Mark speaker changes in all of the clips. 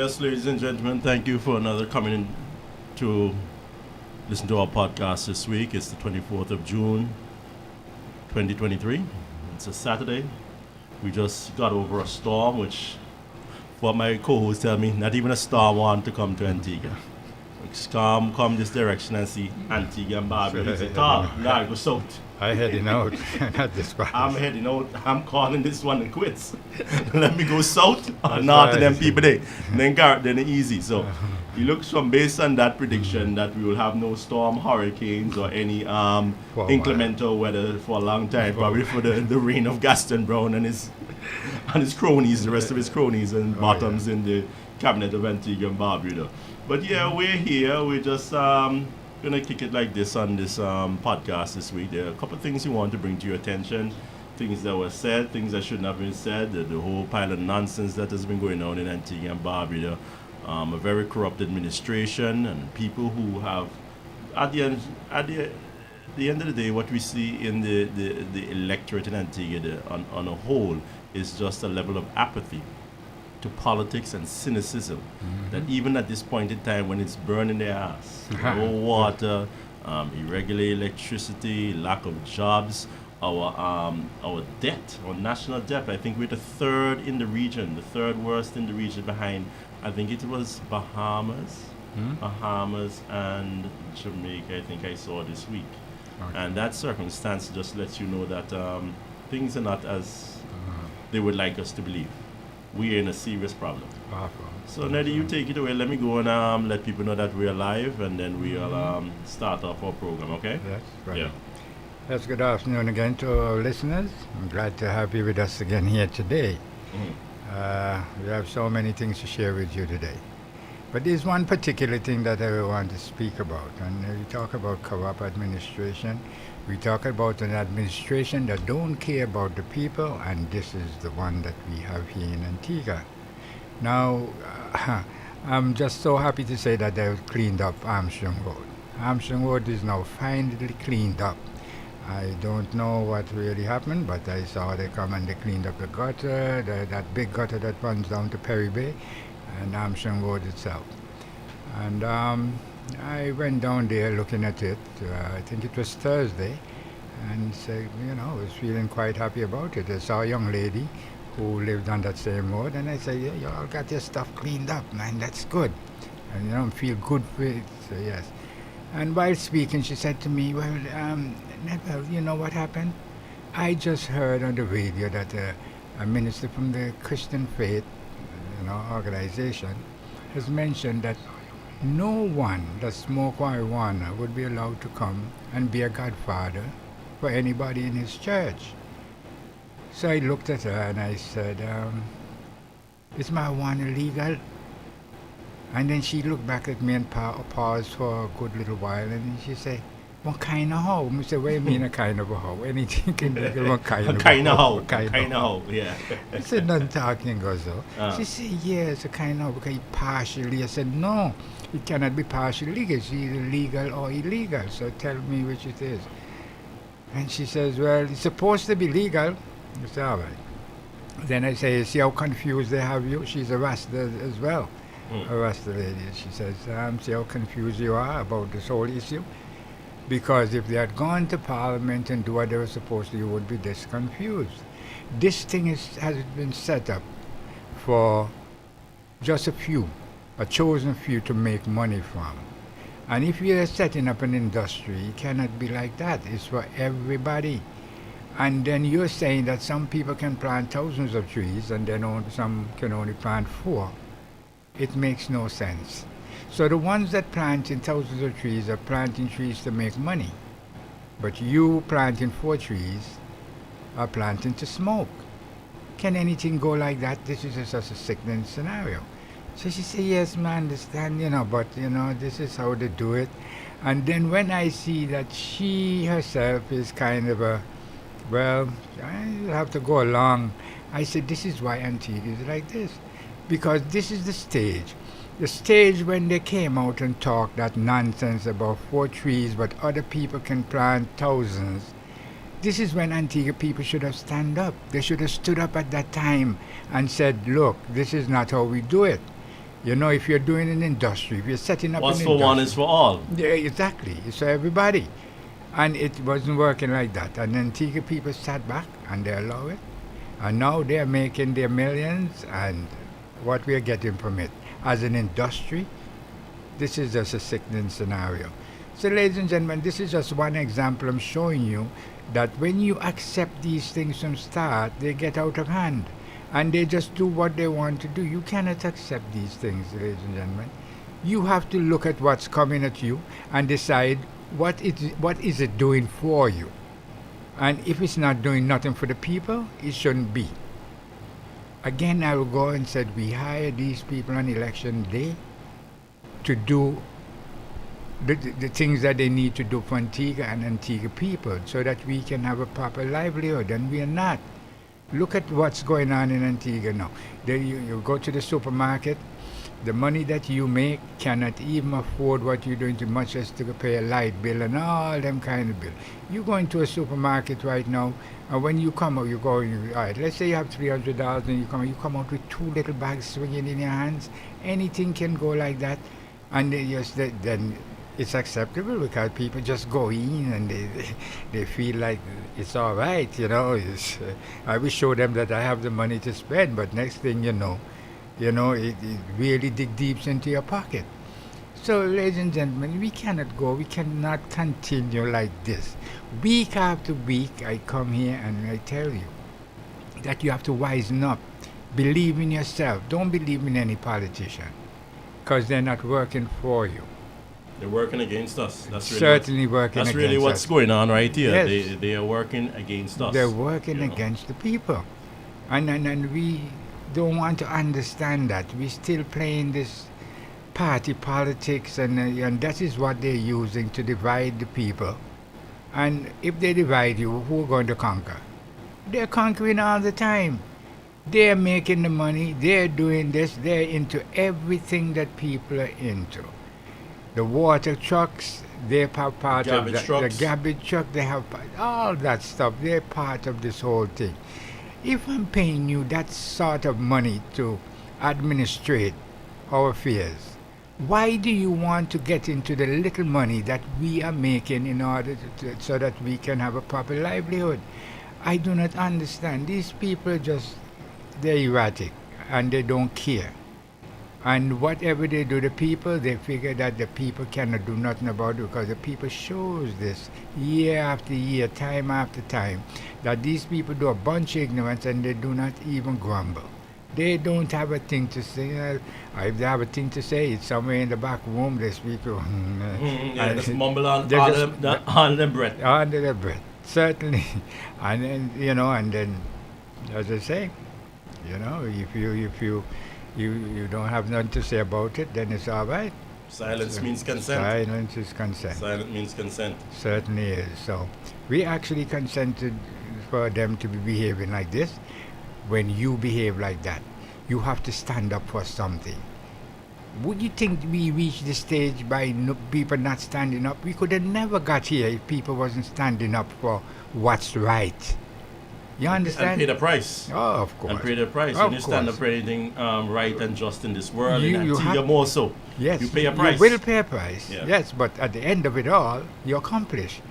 Speaker 1: Yes, ladies and gentlemen, thank you for another coming in to listen to our podcast this week. It's the 24th of June, 2023. It's a Saturday. We just got over a storm, which, what my co-host tell me, not even a storm want to come to Antigua. Storm come this direction and see Antigua and Barbados. It's a talk. Nah, go south.
Speaker 2: I heading out, not this part.
Speaker 1: I'm heading out. I'm calling this one and quits. Let me go south or
Speaker 2: That's
Speaker 1: north
Speaker 2: right.
Speaker 1: to them people there. Then Garrett, then easy. So it looks from based on that prediction that we will have no storm, hurricanes or any inclement weather for a long time. Probably for the reign of Gaston Brown and his cronies, the rest of his cronies and bottoms in the cabinet of Antigua and Barbuda. But yeah, we're here. We're just gonna kick it like this on this podcast this week. There are a couple of things we want to bring to your attention, things that were said, things that shouldn't have been said, the whole pile of nonsense that has been going on in Antigua and Barbuda, a very corrupt administration and people who have, at the end of the day, what we see in the electorate in Antigua on a whole is just a level of apathy to politics and cynicism that even at this point in time when it's burning their ass, no water, irregular electricity, lack of jobs, our debt, our national debt, I think we're the third in the region, the third worst in the region behind, I think it was Bahamas and Jamaica, I think I saw this week. Okay. And that circumstance just lets you know that things are not as they would like us to believe. We are in a serious problem. So Neddy, you take it away. Let me go and let people know that we're live, and then we'll start off our program, okay?
Speaker 2: Yes, right.
Speaker 1: Yeah.
Speaker 2: Yes, good afternoon again to our listeners. I'm glad to have you with us again here today. We have so many things to share with you today. But there's one particular thing that I want to speak about. And we talk about corrupt administration. We talk about an administration that don't care about the people, and this is the one that we have here in Antigua. Now, I'm just so happy to say that they've cleaned up Armstrong Road. Armstrong Road is now finally cleaned up. I don't know what really happened, but I saw they come and they cleaned up the gutter, that big gutter that runs down to Perry Bay, and Armstrong Road itself. And I went down there looking at it, I think it was Thursday, and said, I was feeling quite happy about it. I saw a young lady who lived on that same road, and I said, you all got your stuff cleaned up, man, that's good. And I feel good for it, so yes. And while speaking, she said to me, well, Neville, you know what happened? I just heard on the radio that a minister from the Christian faith, organization, has mentioned that no one that smokes marijuana would be allowed to come and be a godfather for anybody in his church. So I looked at her and I said, is marijuana legal? And then she looked back at me and paused for a good little while, and then she said, what kind of hoe? I said, what do you mean a kind of a hoe? Anything can be what kind of a hoe?
Speaker 1: Kind of hoe, yeah.
Speaker 2: I said, not talking gozo. She said, yeah, it's a kind of okay, partially. I said, no, it cannot be partially legal. It's either legal or illegal. So tell me which it is. And she says, well, it's supposed to be legal. I said, all right. Then I say, see how confused they have you? She's a Rasta as well. A Rasta lady. She says, see how confused you are about this whole issue? Because if they had gone to Parliament and do what they were supposed to, you would be this confused. This thing has been set up for just a chosen few to make money from. And if you're setting up an industry, it cannot be like that. It's for everybody. And then you're saying that some people can plant thousands of trees and then some can only plant 4. It makes no sense. So the ones that planting thousands of trees are planting trees to make money. But you planting 4 trees are planting to smoke. Can anything go like that? This is just a sickening scenario. So she said, yes, man, I understand, but, this is how they do it. And then when I see that she herself is kind of I have to go along. I said, this is why Antigua is like this. Because this is the stage. The stage when they came out and talked that nonsense about 4 trees, but other people can plant thousands. This is when Antigua people should have stand up. They should have stood up at that time and said, look, this is not how we do it. You know, if you're doing an industry, if you're setting up
Speaker 1: What's
Speaker 2: an
Speaker 1: for
Speaker 2: industry,
Speaker 1: one is for all.
Speaker 2: yeah, exactly. It's for everybody. And it wasn't working like that. And Antigua people sat back and they allow it. And now they're making their millions and what we're getting from it. As an industry, this is just a sickening scenario. So, ladies and gentlemen, this is just one example I'm showing you that when you accept these things from start, they get out of hand. And they just do what they want to do. You cannot accept these things, ladies and gentlemen. You have to look at what's coming at you and decide what is it doing for you. And if it's not doing nothing for the people, it shouldn't be. Again, I will go and said we hire these people on election day to do the things that they need to do for Antigua and Antigua people so that we can have a proper livelihood, and we are not. Look at what's going on in Antigua now. You go to the supermarket, the money that you make cannot even afford what you're doing, too much as to pay a light bill and all them kind of bills. You go into a supermarket right now, and when you come out, all right, let's say you have $300 and you come out with 2 little bags swinging in your hands. Anything can go like that, and then it's acceptable because people just go in and they feel like it's all right, you know. I will show them that I have the money to spend, but next thing you know, it really dig deep into your pocket. So, ladies and gentlemen, we cannot continue like this. Week after week, I come here and I tell you that you have to wisen up. Believe in yourself. Don't believe in any politician because they're not working for you.
Speaker 1: They're working against us. That's really
Speaker 2: certainly working against us.
Speaker 1: That's really what's going on right here.
Speaker 2: Yes.
Speaker 1: They are working against us.
Speaker 2: They're working against the people. And we don't want to understand that. We're still playing this party politics, and that is what they're using to divide the people. And if they divide you, who are going to conquer? They're conquering all the time. They're making the money. They're doing this. They're into everything that people are into. The water trucks, they're part of the garbage truck, they have all that stuff. They're part of this whole thing. If I'm paying you that sort of money to administrate our affairs, why do you want to get into the little money that we are making in order so that we can have a proper livelihood? I do not understand. These people are they're erratic and they don't care. And whatever they do to people, they figure that the people cannot do nothing about it because the people shows this year after year, time after time, that these people do a bunch of ignorance and they do not even grumble. They don't have a thing to say. If they have a thing to say, it's somewhere in the back room. They speak.
Speaker 1: Just mumble under their breath.
Speaker 2: Under their breath, certainly. And then, as I say, if you don't have nothing to say about it, then it's all right.
Speaker 1: Silence means consent.
Speaker 2: Silence is consent.
Speaker 1: Silence means consent.
Speaker 2: Certainly is. So we actually consented for them to be behaving like this. When you behave like that, you have to stand up for something. Would you think we reached this stage by people not standing up? We could have never got here if people wasn't standing up for what's right. You understand?
Speaker 1: And pay the price.
Speaker 2: Oh, of course.
Speaker 1: And pay the price. When you stand up for anything right and just in this world,
Speaker 2: you
Speaker 1: more so.
Speaker 2: Yes.
Speaker 1: You pay a price.
Speaker 2: You will pay a price.
Speaker 1: Yeah.
Speaker 2: Yes, but at the end of it all, you accomplish.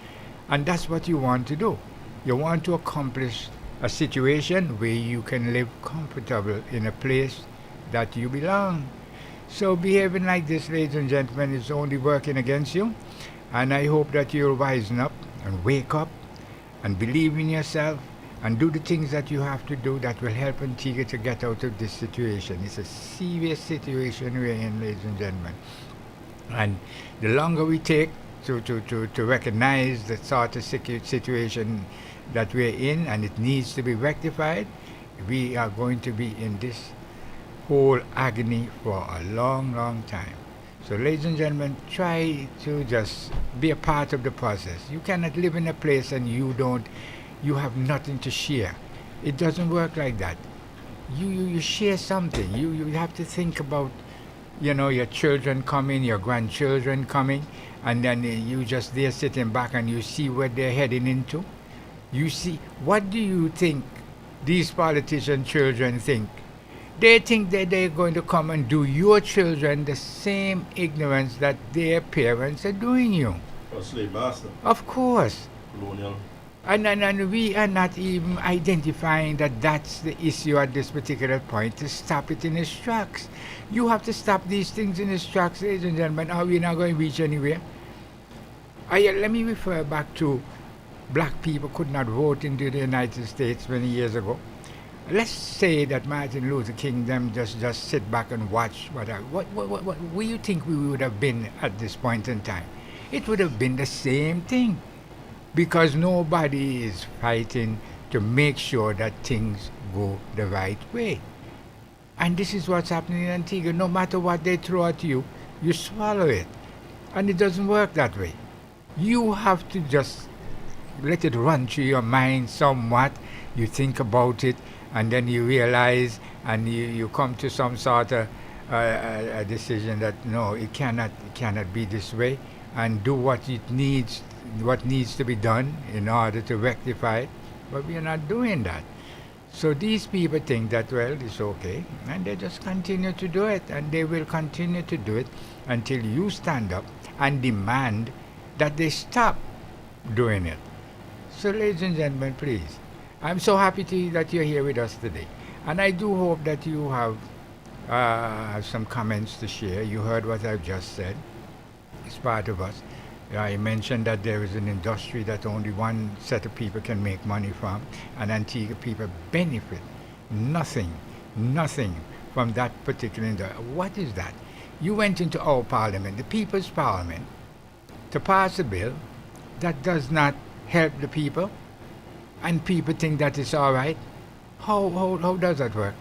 Speaker 2: And that's what you want to do. You want to accomplish a situation where you can live comfortable in a place that you belong. So behaving like this, ladies and gentlemen, is only working against you. And I hope that you'll wisen up and wake up and believe in yourself and do the things that you have to do that will help Antigua to get out of this situation. It's a serious situation we're in, ladies and gentlemen. And the longer we take to recognize the sort of situation that we're in and it needs to be rectified, we are going to be in this whole agony for a long, long time. So, ladies and gentlemen, try to just be a part of the process. You cannot live in a place and you have nothing to share. It doesn't work like that. You share something. You have to think about, your children coming, your grandchildren coming, and then you just there sitting back and you see where they're heading into. You see, what do you think these politician children think? They think that they're going to come and do your children the same ignorance that their parents are doing you.
Speaker 1: Or slave master,
Speaker 2: Of course.
Speaker 1: colonial.
Speaker 2: And we are not even identifying that that's the issue at this particular point to stop it in its tracks. You have to stop these things in its tracks, ladies and gentlemen, or we're not going to reach anywhere. Let me refer back to black people could not vote into the United States many years ago. Let's say that Martin Luther King them just sit back and watch what do you think we would have been at this point in time? It would have been the same thing, because nobody is fighting to make sure that things go the right way. And this is what's happening in Antigua. No matter what they throw at you, you swallow it. And it doesn't work that way. You have to just let it run through your mind somewhat. You think about it, and then you realize, and you come to some sort of a decision that no, it cannot be this way, and do what needs to be done in order to rectify it. But we are not doing that. So these people think that, well, it's okay, and they just continue to do it, and they will continue to do it until you stand up and demand that they stop doing it. So, ladies and gentlemen, please, I'm so happy that you're here with us today, and I do hope that you have some comments to share. You heard what I've just said. It's part of us. I mentioned that there is an industry that only one set of people can make money from, and Antigua people benefit nothing from that particular industry. What is that? You went into our parliament, the People's Parliament, to pass a bill that does not help the people, and people think that it's all right. How does that work?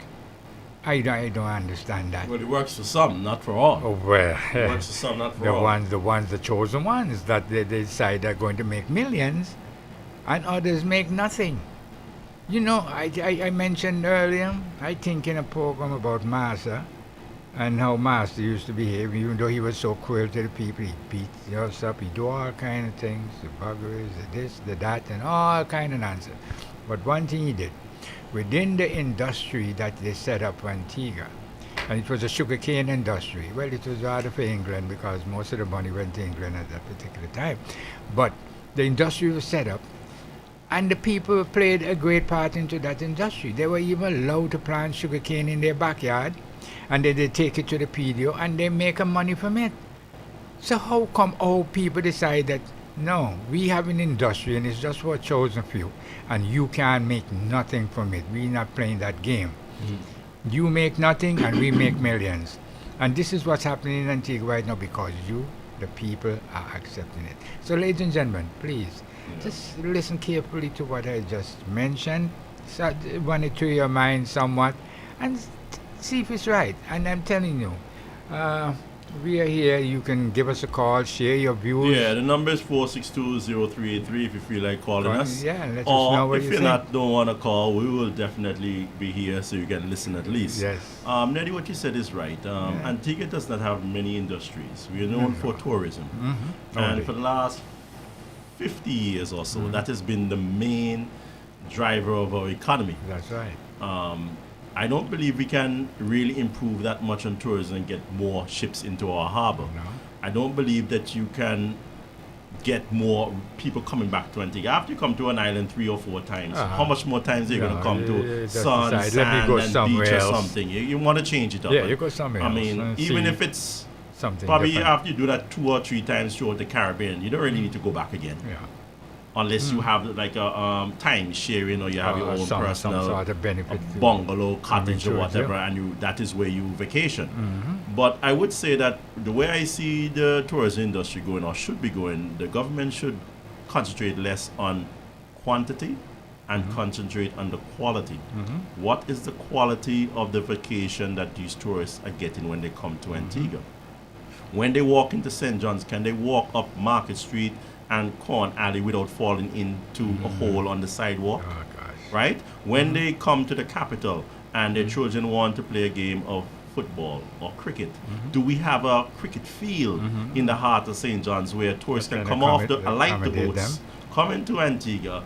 Speaker 2: I don't understand that.
Speaker 1: Well, it works for some, not for all.
Speaker 2: Oh, well,
Speaker 1: It works for some, not for all.
Speaker 2: the chosen ones that they decide they're going to make millions, and others make nothing. You know, I mentioned earlier, I think in a program about Master, and how Master used to behave, even though he was so cruel to the people. He beat us up, he do all kind of things, the buggeries, the this, the that, and all kind of nonsense. But one thing he did, within the industry that they set up for Antigua, and it was a sugarcane industry. Well, it was rather for England because most of the money went to England at that particular time. But the industry was set up, and the people played a great part into that industry. They were even allowed to plant sugarcane in their backyard, and then they take it to the PDO and they make a money from it. So how come all people decide that no, we have an industry and it's just for a chosen few, and you can't make nothing from it? We're not playing that game. You make nothing and we make millions. And this is what's happening in Antigua right now because you, the people, are accepting it. So ladies and gentlemen, please, just listen carefully to what I just mentioned, run it through your mind somewhat, and see if it's right. And I'm telling you, we are here. You can give us a call, share your views.
Speaker 1: Yeah, the number is 462-0383 if you feel like calling us.
Speaker 2: Yeah, and let us know what
Speaker 1: if
Speaker 2: you
Speaker 1: you
Speaker 2: think.
Speaker 1: don't want to call, we will definitely be here so you can listen at least.
Speaker 2: Yes.
Speaker 1: Neddy, what you said is right. Antigua does not have many industries. We are known for tourism. And for the last 50 years or so, that has been the main driver of our economy.
Speaker 2: That's right.
Speaker 1: I don't believe we can really improve that much on tourism and get more ships into our harbor.
Speaker 2: No.
Speaker 1: I don't believe that you can get more people coming back to Antigua. After you come to an island 3 or 4 times, how much more times are you going to come to sun,
Speaker 2: decide,
Speaker 1: sand, and beach or
Speaker 2: else.
Speaker 1: something? You want to change it up.
Speaker 2: Yeah, you go somewhere else.
Speaker 1: I mean, even if it's
Speaker 2: something
Speaker 1: probably
Speaker 2: different.
Speaker 1: after you do that 2 or 3 times throughout the Caribbean, you don't really need to go back again.
Speaker 2: Yeah.
Speaker 1: Unless you have like a time sharing or you have your own
Speaker 2: some
Speaker 1: personal
Speaker 2: sort of benefit.
Speaker 1: bungalow, cottage or
Speaker 2: sure,
Speaker 1: whatever,
Speaker 2: yeah.
Speaker 1: and that is where you vacation. But I would say that the way I see the tourism industry going, or should be going, the government should concentrate less on quantity and concentrate on the quality. What is the quality of the vacation that these tourists are getting when they come to Antigua? When they walk into St. John's, can they walk up Market Street and Corn Alley without falling into a hole on the sidewalk?
Speaker 2: Oh, gosh.
Speaker 1: Right? When they come to the capital and their children want to play a game of football or cricket, do we have a cricket field in the heart of St. John's where tourists can come off alight the boats, come into Antigua,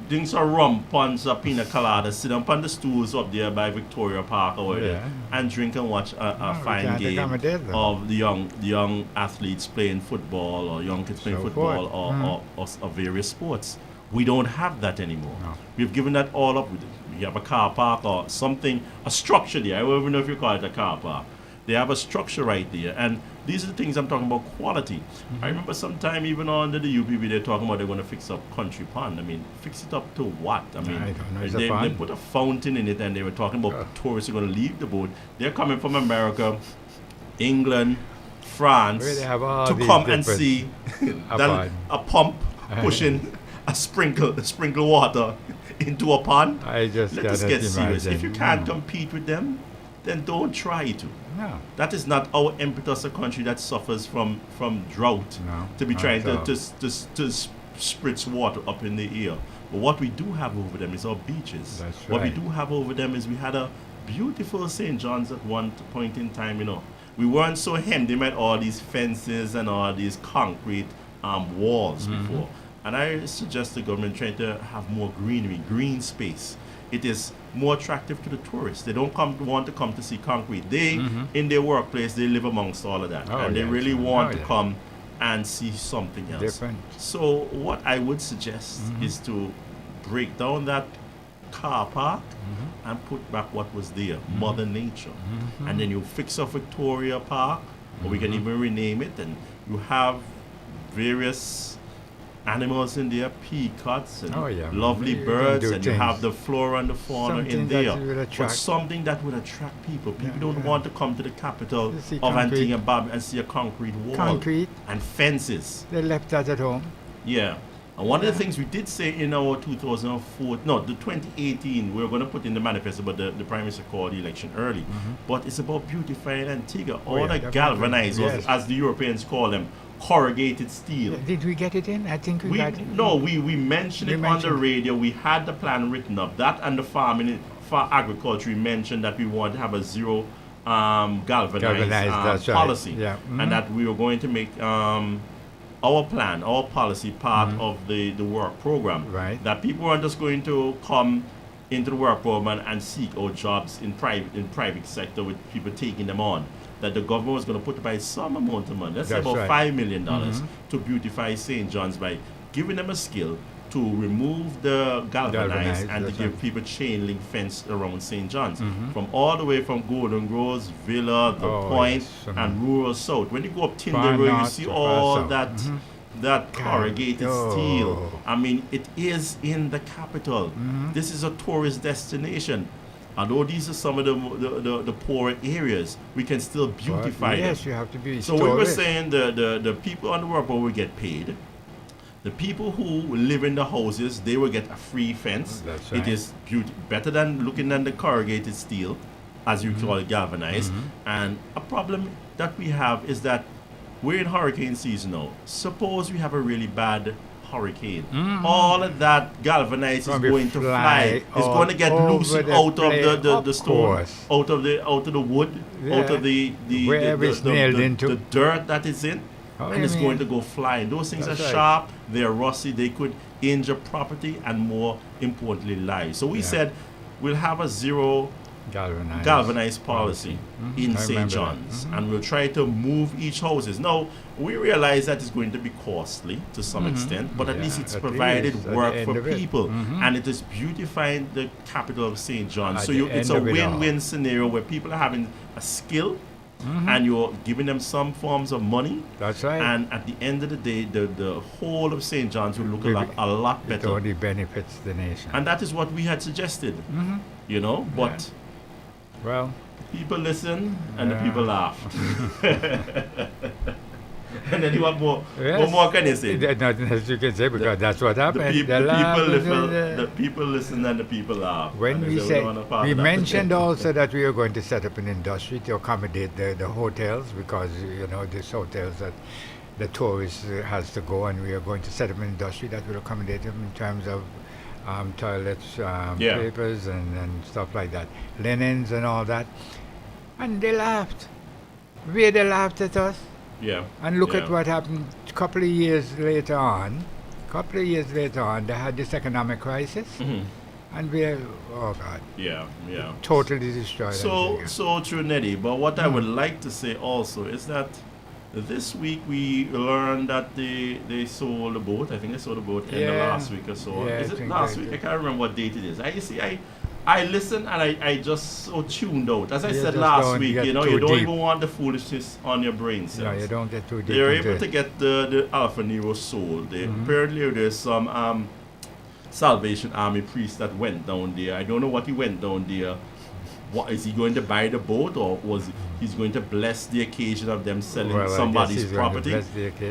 Speaker 1: drink some rum, punch a pina colada, sit down on the stools up there by Victoria Park or whatever, and drink and watch a fine game of the young athletes playing football or young kids playing football or various sports. We don't have that anymore.
Speaker 2: No.
Speaker 1: We've given that all up. We have a car park or something, a structure there. I don't even know if you call it a car park. They have a structure right there. And these are the things I'm talking about, quality. I remember sometime even under the UPB, they're talking about they're going to fix up Country Pond. I mean, fix it up to what? I mean,
Speaker 2: I don't know.
Speaker 1: they put a fountain in it and they were talking about tourists are going to leave the boat. They're coming from America, England, France to come and see a pump pushing a sprinkle water into a pond.
Speaker 2: I just
Speaker 1: Let us get serious.
Speaker 2: imagine.
Speaker 1: If you can't compete with them, then don't try to.
Speaker 2: No.
Speaker 1: That is not our impetus, a country that suffers from drought, to be trying to spritz water up in the air. But what we do have over them is our beaches.
Speaker 2: That's
Speaker 1: What we
Speaker 2: right.
Speaker 1: do have over them is we had a beautiful St. John's at one point in time, We weren't so hemmed in at all these fences and all these concrete walls before. And I suggest the government trying to have more greenery, green space. It is more attractive to the tourists. They don't want to come to see concrete. They, in their workplace, they live amongst all of that. And they really want to come and see something else.
Speaker 2: Different.
Speaker 1: So what I would suggest is to break down that car park and put back what was there, Mother Nature. And then you fix up Victoria Park, or we can even rename it, and you have various animals in there, peacocks and lovely birds, and you have the flora and the fauna in there. But something that would attract people. People don't want to come to the capital of Antigua and Barbuda and see a concrete wall and fences.
Speaker 2: They left that at home.
Speaker 1: Yeah. And one of the things we did say in our 2018, we were going to put in the manifesto, but the Prime Minister called the election early. But it's about beautifying Antigua. All the galvanized, as the Europeans call them, corrugated steel.
Speaker 2: Did we get it in? I think we got it.
Speaker 1: No, we mentioned it on the radio. We had the plan written up. That and the farming, for agriculture, we mentioned that we want to have a zero galvanized policy.
Speaker 2: Right.
Speaker 1: And that we were going to make our plan, our policy part of the work program.
Speaker 2: Right.
Speaker 1: That people weren't just going to come into the work program and seek out jobs in private sector with people taking them on. That the government was going to put by some amount of money, let's say about $5 million, to beautify St. John's by giving them a skill to remove the galvanized and to give people chain link fence around St. John's. From all the way from Golden Groves, Villa, The Point, and Rural South. When you go up Tinder Road, you see all that corrugated steel. I mean, it is in the capital. This is a tourist destination. Although these are some of the poorer areas, we can still beautify them.
Speaker 2: Yes, you have to be.
Speaker 1: So we were saying the people on the work will get paid. The people who live in the houses, they will get a free fence.
Speaker 2: That's right.
Speaker 1: It is better than looking at the corrugated steel, as you call it, galvanized. And a problem that we have is that we're in hurricane season now. Suppose we have a really bad hurricane. All of that galvanized is going to fly. It's going to get loose out of the stone, out of the wood, out of the dirt that is in, and it's going to go flying. Those things are sharp, they're rusty, they could injure property and, more importantly, lives. So we said we'll have a zero galvanized policy in St. John's, and we'll try to move each houses. Now, we realize that it's going to be costly to some extent, but at least it's provided work for people, and it is beautifying the capital of St. John's. So it's a win-win scenario where people are having a skill, and you're giving them some forms of money.
Speaker 2: That's right.
Speaker 1: And at the end of the day, the whole of St. John's will look a lot better.
Speaker 2: It only benefits the nation.
Speaker 1: And that is what we had suggested, but...
Speaker 2: Well,
Speaker 1: people listen and the people laugh. And then you want more. What more can you say?
Speaker 2: Nothing else you can say, because that's what happened.
Speaker 1: The people listen and the people laugh.
Speaker 2: When we mentioned also that we are going to set up an industry to accommodate the hotels, because these hotels that the tourist has to go, and we are going to set up an industry that will accommodate them in terms of toilets, papers and stuff like that, linens and all that. And they laughed. They laughed at us.
Speaker 1: Yeah.
Speaker 2: And look at what happened a couple of years later on. couple of years later on, they had this economic crisis, and oh God,
Speaker 1: yeah.
Speaker 2: totally destroyed everything.
Speaker 1: So true, Neddy. But what I would like to say also is that this week we learned that they sold a boat. I think they sold a boat in the last week or so.
Speaker 2: Yeah,
Speaker 1: Is it last week? I can't remember what date it is. I listened and I just so tuned out. As I said last week, you don't even want the foolishness on your brain cells.
Speaker 2: No, you don't get too deep.
Speaker 1: They're able to get the Alpha Nero sold. Apparently there's some Salvation Army priest that went down there. I don't know what he went down there. What is he going to buy the boat, or was he's going to bless the occasion of them selling somebody's property?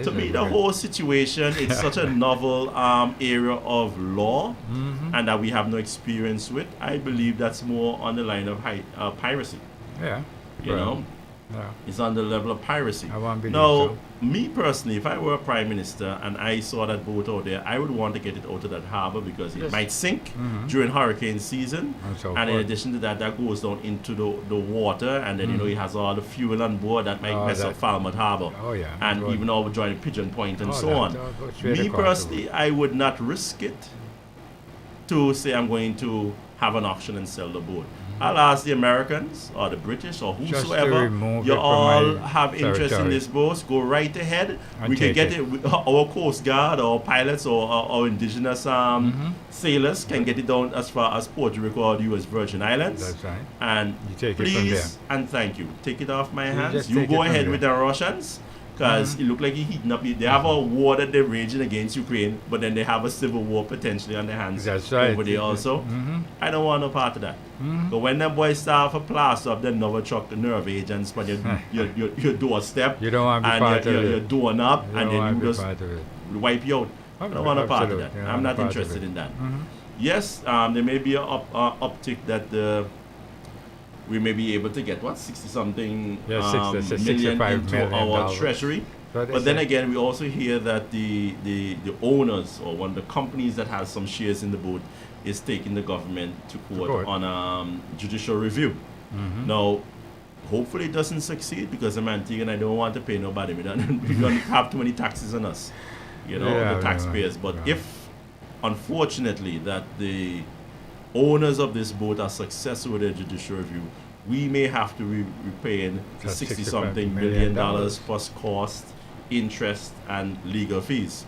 Speaker 1: To me, the whole situation, it's such a novel area of law, and that we have no experience with. I believe that's more on the line of piracy.
Speaker 2: Yeah,
Speaker 1: you know.
Speaker 2: Yeah.
Speaker 1: It's on the level of piracy.
Speaker 2: I won't believe
Speaker 1: now,
Speaker 2: so.
Speaker 1: Me personally, if I were a prime minister and I saw that boat out there, I would want to get it out of that harbor because it might sink during hurricane season. And in addition to that, that goes down into the water, and then it has all the fuel on board that might mess up Falmouth Harbor.
Speaker 2: Oh yeah.
Speaker 1: And even over joining Pigeon Point and so on. Me personally, I would not risk it to say I'm going to have an auction and sell the boat. I'll ask the Americans or the British or whosoever, you all have interest in this boat, go right ahead. We can get it, our Coast Guard or pilots or indigenous sailors can get it down as far as Puerto Rico or the U.S. Virgin Islands.
Speaker 2: That's right.
Speaker 1: And
Speaker 2: you take
Speaker 1: please
Speaker 2: it from there.
Speaker 1: and thank you. Take it off my hands. You go ahead with the Russians. Because it looked like he's heating up. They have a war that they're raging against Ukraine, but then they have a civil war potentially on their hands over there also. I don't want no part of that. But when them boys start for plaster up, then never truck the nerve agents on your doorstep.
Speaker 2: You don't want to be part of it.
Speaker 1: Your doorknob, and then you just wipe you out.
Speaker 2: I
Speaker 1: don't want a part of that. I'm not interested in that. Yes, there may be an uptick that we may be able to get 60-something million into our treasury. But then again, we also hear that the owners or one of the companies that has some shares in the boat is taking the government to court on judicial review. Now, hopefully it doesn't succeed because I'm and I don't want to pay nobody. We don't have too many taxes on us, the taxpayers. But if, unfortunately, that the owners of this boat are successful with their judicial review, we may have to be paying $60-something million plus cost, interest, and legal fees.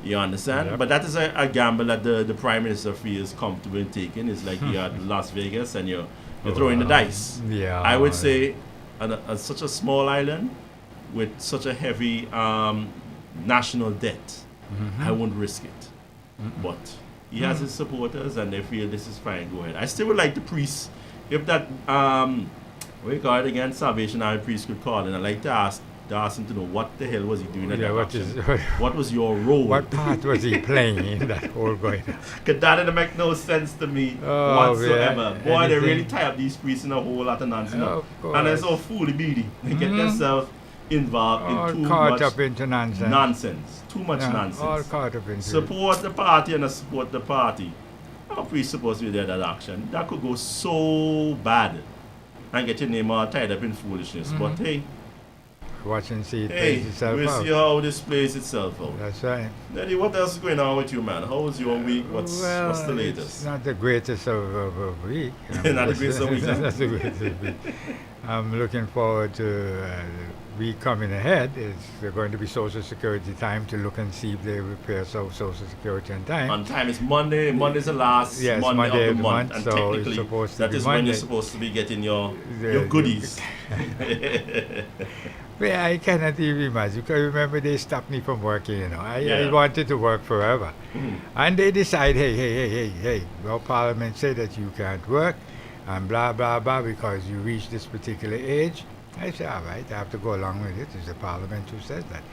Speaker 1: You understand?
Speaker 2: Yep.
Speaker 1: But that is a gamble that the Prime Minister feels comfortable in taking. It's like you're at Las Vegas and you're throwing the dice.
Speaker 2: Yeah,
Speaker 1: I would say on such a small island with such a heavy national debt, I wouldn't risk it. But he has his supporters and they feel this is fine, go ahead. I still would like the priests, if that what you call it again, Salvation Army priest could call, and I'd like to ask him to know what the hell was he doing at that auction. What was your role?
Speaker 2: What part was he playing in that whole going on?
Speaker 1: Because that didn't make no sense to me whatsoever.
Speaker 2: Yeah.
Speaker 1: Boy, they really tie up these priests in a whole lot of nonsense. And they're so fooly-beady. They get themselves involved in too much
Speaker 2: up into nonsense.
Speaker 1: Too much nonsense.
Speaker 2: All caught up into
Speaker 1: support the party and support the party. How priest supposed to be there at that action? That could go so bad and get your name all tied up in foolishness. But hey,
Speaker 2: watch and see it plays itself
Speaker 1: we'll
Speaker 2: out.
Speaker 1: see how this plays itself out.
Speaker 2: That's right.
Speaker 1: Daddy, what else is going on with you, man? How was your week? What's the latest?
Speaker 2: It's not the greatest of week.
Speaker 1: Not the greatest of week.
Speaker 2: Not the greatest of week. I'm looking forward to week coming ahead. It's going to be Social Security time to look and see if they repair Social Security on time.
Speaker 1: On time is Monday. Monday's the last Monday of the month. And
Speaker 2: so
Speaker 1: technically,
Speaker 2: it's supposed to
Speaker 1: that
Speaker 2: be
Speaker 1: is
Speaker 2: Monday.
Speaker 1: when you're supposed to be getting your goodies.
Speaker 2: Yeah, I cannot even imagine. Because remember, they stopped me from working. I wanted to work forever, and they decide, hey. Well, Parliament said that you can't work, and blah blah blah because you reach this particular age. I said, all right, I have to go along with it. It's the Parliament who says that.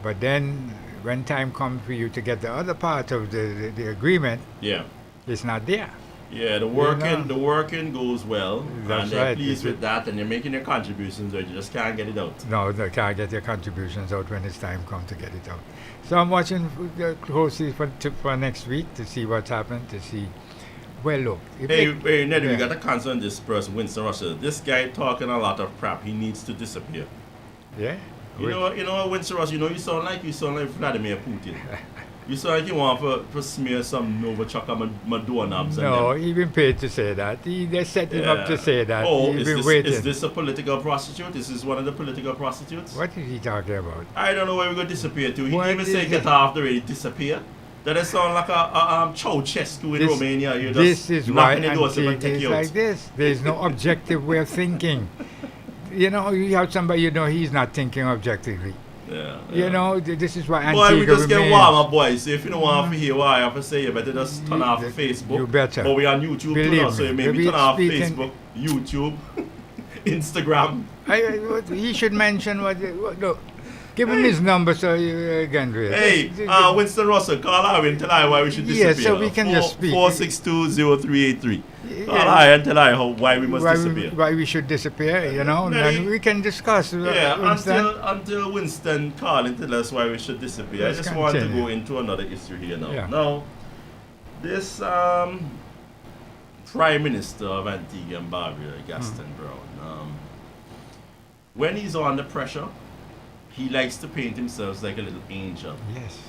Speaker 2: But then, when time comes for you to get the other part of the agreement, it's not there.
Speaker 1: Yeah, the working goes well,
Speaker 2: That's
Speaker 1: and they're
Speaker 2: right.
Speaker 1: pleased with that, and you're making your contributions, but you just can't get it out.
Speaker 2: No, they can't get their contributions out when it's time comes to get it out. So I'm watching closely for next week to see what's happened, to see. Well, look.
Speaker 1: Hey, Neddy, we got to concern this person, Winston Russell. This guy talking a lot of crap. He needs to disappear.
Speaker 2: Yeah.
Speaker 1: You know, Winston Russell. You sound like Vladimir Putin. You sound like you want to smear some Novichok on my doorknobs.
Speaker 2: No, he been paid to say that. They set him up to say that.
Speaker 1: Oh,
Speaker 2: He's been waiting.
Speaker 1: is this a political prostitute? Is this one of the political prostitutes?
Speaker 2: What is he talking about?
Speaker 1: I don't know where we're going to disappear to. He
Speaker 2: What
Speaker 1: didn't even say
Speaker 2: is
Speaker 1: get
Speaker 2: it?
Speaker 1: off the radio, disappear. That sound like a Ceausescu in Romania. You're
Speaker 2: This
Speaker 1: just
Speaker 2: is why
Speaker 1: knocking the doors and
Speaker 2: Antigua
Speaker 1: take
Speaker 2: is
Speaker 1: you out.
Speaker 2: like this. There's no objective way of thinking. You know, you have somebody you know he's not thinking objectively.
Speaker 1: Yeah,
Speaker 2: You know, this is why
Speaker 1: boy,
Speaker 2: Antigua
Speaker 1: we just get
Speaker 2: remains.
Speaker 1: warmer, boys. So if you don't want to hear what I have to say, you better just turn off Facebook.
Speaker 2: You better.
Speaker 1: Or we on YouTube too
Speaker 2: Believe
Speaker 1: now, so
Speaker 2: me.
Speaker 1: you maybe
Speaker 2: We'll
Speaker 1: turn
Speaker 2: be
Speaker 1: off
Speaker 2: speaking-
Speaker 1: Facebook, YouTube, Instagram.
Speaker 2: He should mention look, give him his number so you can do it.
Speaker 1: Hey, Winston Russell, call her and tell her why we should disappear.
Speaker 2: Yeah, so we can just speak.
Speaker 1: 4620383. Call her and tell her why we must disappear.
Speaker 2: Why we should disappear, you know, and we can discuss. Winston.
Speaker 1: Until Winston call and tell us why we should disappear.
Speaker 2: Let's
Speaker 1: I just want to
Speaker 2: continue.
Speaker 1: go into another issue here now.
Speaker 2: Yeah.
Speaker 1: Now, this Prime Minister of Antigua and Barbuda, Gaston Brown, when he's under pressure, he likes to paint himself like a little angel.
Speaker 2: Yes.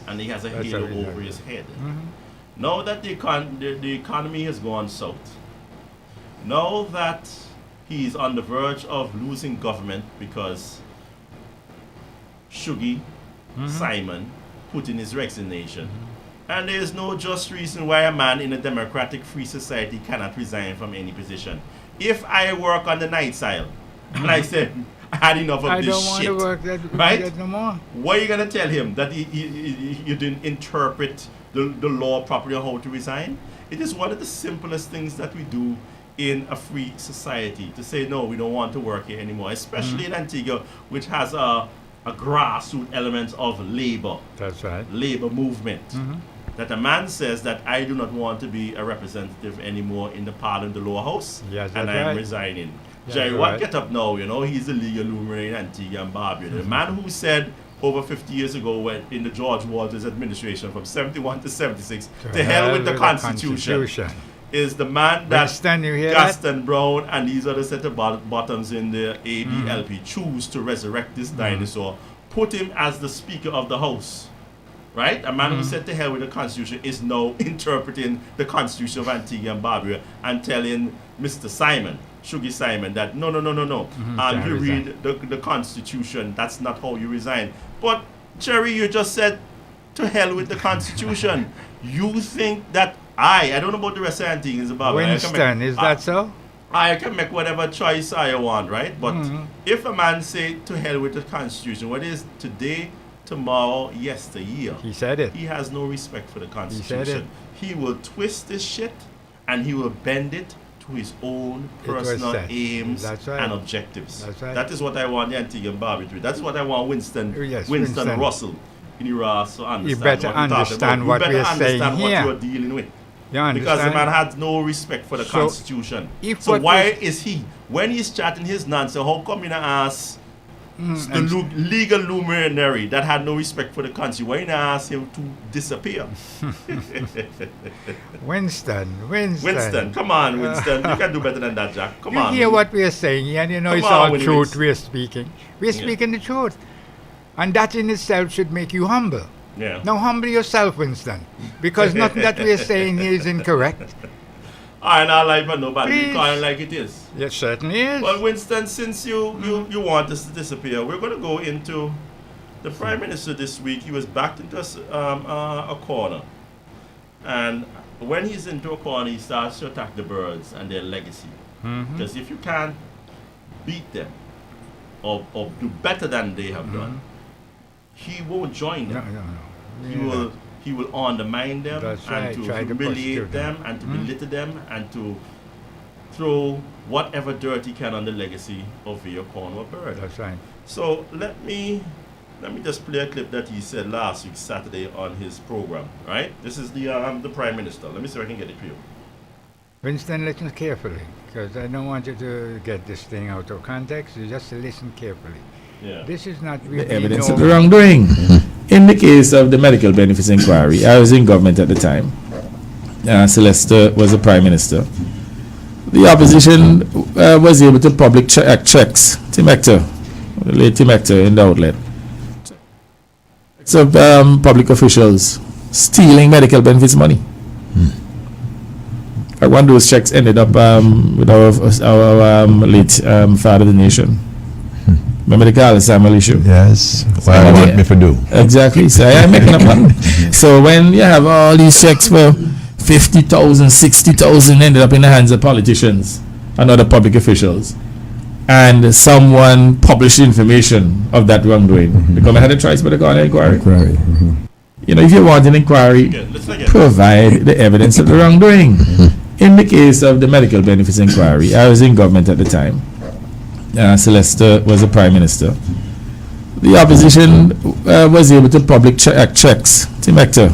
Speaker 1: And he has a
Speaker 2: That's
Speaker 1: halo
Speaker 2: how he
Speaker 1: over
Speaker 2: does
Speaker 1: his head.
Speaker 2: Mhm.
Speaker 1: Now that the economy has gone south, now that he's on the verge of losing government because Shuggy Simon put in his resignation, and there is no just reason why a man in a democratic free society cannot resign from any position. If I work on the night side and I said I had enough of
Speaker 2: I
Speaker 1: this
Speaker 2: don't want
Speaker 1: shit,
Speaker 2: to work that
Speaker 1: right?
Speaker 2: no more.
Speaker 1: What are you gonna tell him that you didn't interpret the law properly on how to resign? It is one of the simplest things that we do in a free society to say no, we don't want to work here anymore, especially in Antigua, which has a grassroots element of labor,
Speaker 2: That's right.
Speaker 1: labor movement. That a man says that I do not want to be a representative anymore in the parliament, the lower house,
Speaker 2: Yes,
Speaker 1: and
Speaker 2: that's
Speaker 1: I am
Speaker 2: right.
Speaker 1: resigning.
Speaker 2: Yes,
Speaker 1: Jerry
Speaker 2: that's
Speaker 1: Watt
Speaker 2: right.
Speaker 1: get up now, you know, he's a legal luminary in Antigua and Barbuda. The man who said over 50 years ago when in the George Walters administration from 71 to 76, to hell with the Constitution, is the man that
Speaker 2: Winston, you hear
Speaker 1: Gaston Brown and these other set of bottoms in the ABLP choose to resurrect this dinosaur, put him as the Speaker of the House. Right? A man who said to hell with the Constitution is now interpreting the Constitution of Antigua and Barbuda and telling Mr. Simon, Shuggy Simon, that no.
Speaker 2: Can't
Speaker 1: You
Speaker 2: resign.
Speaker 1: read the Constitution, that's not how you resign. But, Jerry, you just said to hell with the Constitution. You think that I don't know about the rest of Antiguans and Barbuda.
Speaker 2: Winston, is that so?
Speaker 1: I can make whatever choice I want, right? But if a man say to hell with the Constitution, what is today, tomorrow, yesteryear,
Speaker 2: He said it.
Speaker 1: he has no respect for the
Speaker 2: said
Speaker 1: Constitution. He will twist this shit and he will bend it to his own
Speaker 2: It was
Speaker 1: personal
Speaker 2: said.
Speaker 1: aims
Speaker 2: That's right.
Speaker 1: and objectives.
Speaker 2: That's right.
Speaker 1: That is what I want the Antigua and Barbuda to do. That's what I want Winston,
Speaker 2: Yes,
Speaker 1: Winston
Speaker 2: Winston.
Speaker 1: Russell in Iraq to understand.
Speaker 2: You better
Speaker 1: what we're talking
Speaker 2: understand
Speaker 1: about.
Speaker 2: what
Speaker 1: you better
Speaker 2: we're saying
Speaker 1: understand what
Speaker 2: here.
Speaker 1: you're dealing with.
Speaker 2: You understand?
Speaker 1: Because the man had no respect for the
Speaker 2: So,
Speaker 1: Constitution.
Speaker 2: if
Speaker 1: So
Speaker 2: what
Speaker 1: why
Speaker 2: was-
Speaker 1: is he, when he's chatting his nonsense, how come you not ask the
Speaker 2: and-
Speaker 1: legal luminary that had no respect for the Constitution, why you not ask him to disappear?
Speaker 2: Winston.
Speaker 1: Winston, come on, Winston. You can do better than that, Jack. Come
Speaker 2: You
Speaker 1: on.
Speaker 2: hear what we are saying, and you know
Speaker 1: Come
Speaker 2: it's
Speaker 1: on,
Speaker 2: all
Speaker 1: Winnie
Speaker 2: truth
Speaker 1: Wicks.
Speaker 2: we are speaking. We are speaking the truth. And that in itself should make you humble.
Speaker 1: Yeah.
Speaker 2: Now humble yourself, Winston. Because nothing that we are saying here is incorrect.
Speaker 1: I not like for nobody. We
Speaker 2: Please.
Speaker 1: call it like it is.
Speaker 2: It certainly is.
Speaker 1: Well, Winston, since you want us to disappear, we're going to go into the Prime Minister this week. He was backed into a corner. And when he's into a corner, he starts to attack the birds and their legacy. Because if you can't beat them or do better than they have done, he won't join
Speaker 2: No,
Speaker 1: them.
Speaker 2: no.
Speaker 1: He will undermine them
Speaker 2: That's right.
Speaker 1: and to
Speaker 2: Try to
Speaker 1: humiliate
Speaker 2: persecute
Speaker 1: them and to belittle them and to throw whatever dirt he can on the legacy of Vere Cornwall Bird.
Speaker 2: That's right.
Speaker 1: So let me just play a clip that he said last week Saturday on his program. Right? This is the Prime Minister. Let me see if I can get it for you.
Speaker 2: Winston, listen carefully, because I don't want you to get this thing out of context. You just listen carefully.
Speaker 1: Yeah.
Speaker 2: This is not
Speaker 3: The
Speaker 2: really
Speaker 3: evidence
Speaker 2: no-
Speaker 3: of the wrongdoing. In the case of the medical benefits inquiry, I was in government at the time. Celeste was the Prime Minister. The opposition was able to public checks. Tim Hector, the late Tim Hector in the outlet. So public officials stealing medical benefits money. One of those checks ended up with our late father of the nation. Remember the Carl Samuel issue?
Speaker 4: Yes. What I want me to do.
Speaker 3: Exactly. So I'm making up money. So when you have all these checks for 50,000, 60,000 ended up in the hands of politicians and other public officials, and someone published information of that wrongdoing, because I had a choice but to go on an inquiry. You know, if you want an inquiry, provide the evidence of the wrongdoing. In the case of the medical benefits inquiry, I was in government at the time. Celeste was the prime minister. The opposition was able to public checks. Tim Hector,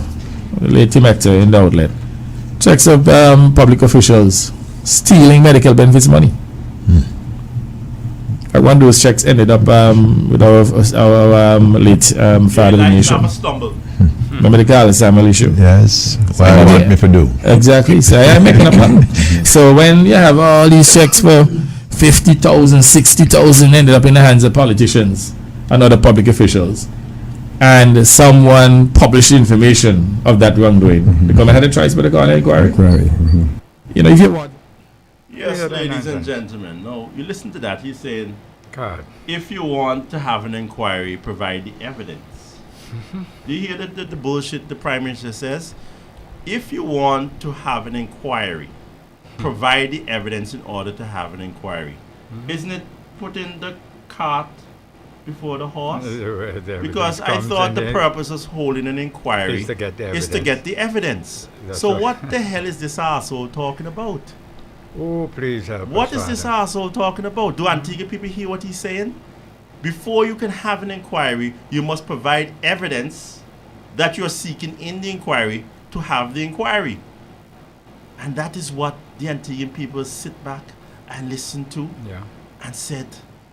Speaker 3: late Tim Hector in the outlet, checks of public officials stealing medical benefits money. One of those checks ended up with our late father of the nation. Remember the Carl Samuel issue?
Speaker 4: Yes. What I want me to do.
Speaker 3: Exactly. So I'm making up money. So when you have all these checks for 50,000, 60,000 ended up in the hands of politicians and other public officials, and someone published information of that wrongdoing, because I had a choice but to go on an inquiry. You know, if you want.
Speaker 1: Yes, ladies and gentlemen. No, you listen to that. He's saying,
Speaker 2: God.
Speaker 1: if you want to have an inquiry, provide the evidence. Do you hear the bullshit the Prime Minister says? If you want to have an inquiry, provide the evidence in order to have an inquiry. Isn't it putting the cart before the horse? Because I thought the purpose of holding an inquiry
Speaker 2: is to get the
Speaker 1: evidence.
Speaker 2: That's
Speaker 1: So
Speaker 2: right.
Speaker 1: what the hell is this arsehole talking about?
Speaker 2: Oh, please help
Speaker 1: What
Speaker 2: us,
Speaker 1: is this
Speaker 2: Father.
Speaker 1: arsehole talking about? Do Antigua people hear what he's saying? Before you can have an inquiry, you must provide evidence that you're seeking in the inquiry to have the inquiry. And that is what the Antiguan people sit back and listen to
Speaker 2: Yeah.
Speaker 1: and said,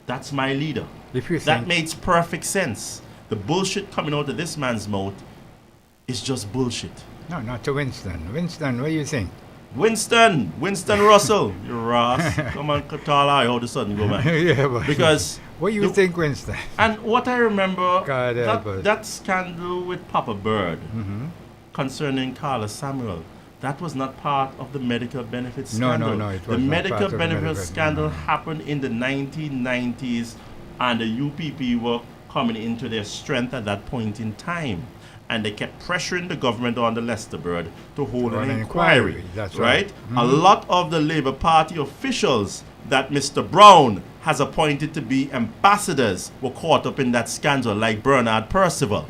Speaker 1: that's my leader.
Speaker 2: If you
Speaker 1: That
Speaker 2: think,
Speaker 1: makes perfect sense. The bullshit coming out of this man's mouth is just bullshit.
Speaker 2: no, not to Winston. Winston, what do you think?
Speaker 1: Winston Russell, you Ross. Come on, Katala, all of a sudden go, man.
Speaker 2: Yeah, but
Speaker 1: Because,
Speaker 2: what do you think, Winston?
Speaker 1: and what I remember,
Speaker 2: God help us.
Speaker 1: that scandal with Papa Bird concerning Carla Samuel, that was not part of the medical benefits
Speaker 2: No,
Speaker 1: scandal.
Speaker 2: no, it
Speaker 1: the
Speaker 2: was not
Speaker 1: medical
Speaker 2: part of the
Speaker 1: benefits
Speaker 2: medical-
Speaker 1: scandal
Speaker 2: no.
Speaker 1: happened in the 1990s, and the UPP were coming into their strength at that point in time. And they kept pressuring the government on the Lester Bird to hold
Speaker 2: To
Speaker 1: an
Speaker 2: run an
Speaker 1: inquiry.
Speaker 2: inquiry, that's
Speaker 1: right.
Speaker 2: right.
Speaker 1: A lot of the Labour Party officials that Mr. Brown has appointed to be ambassadors were caught up in that scandal, like Bernard Percival.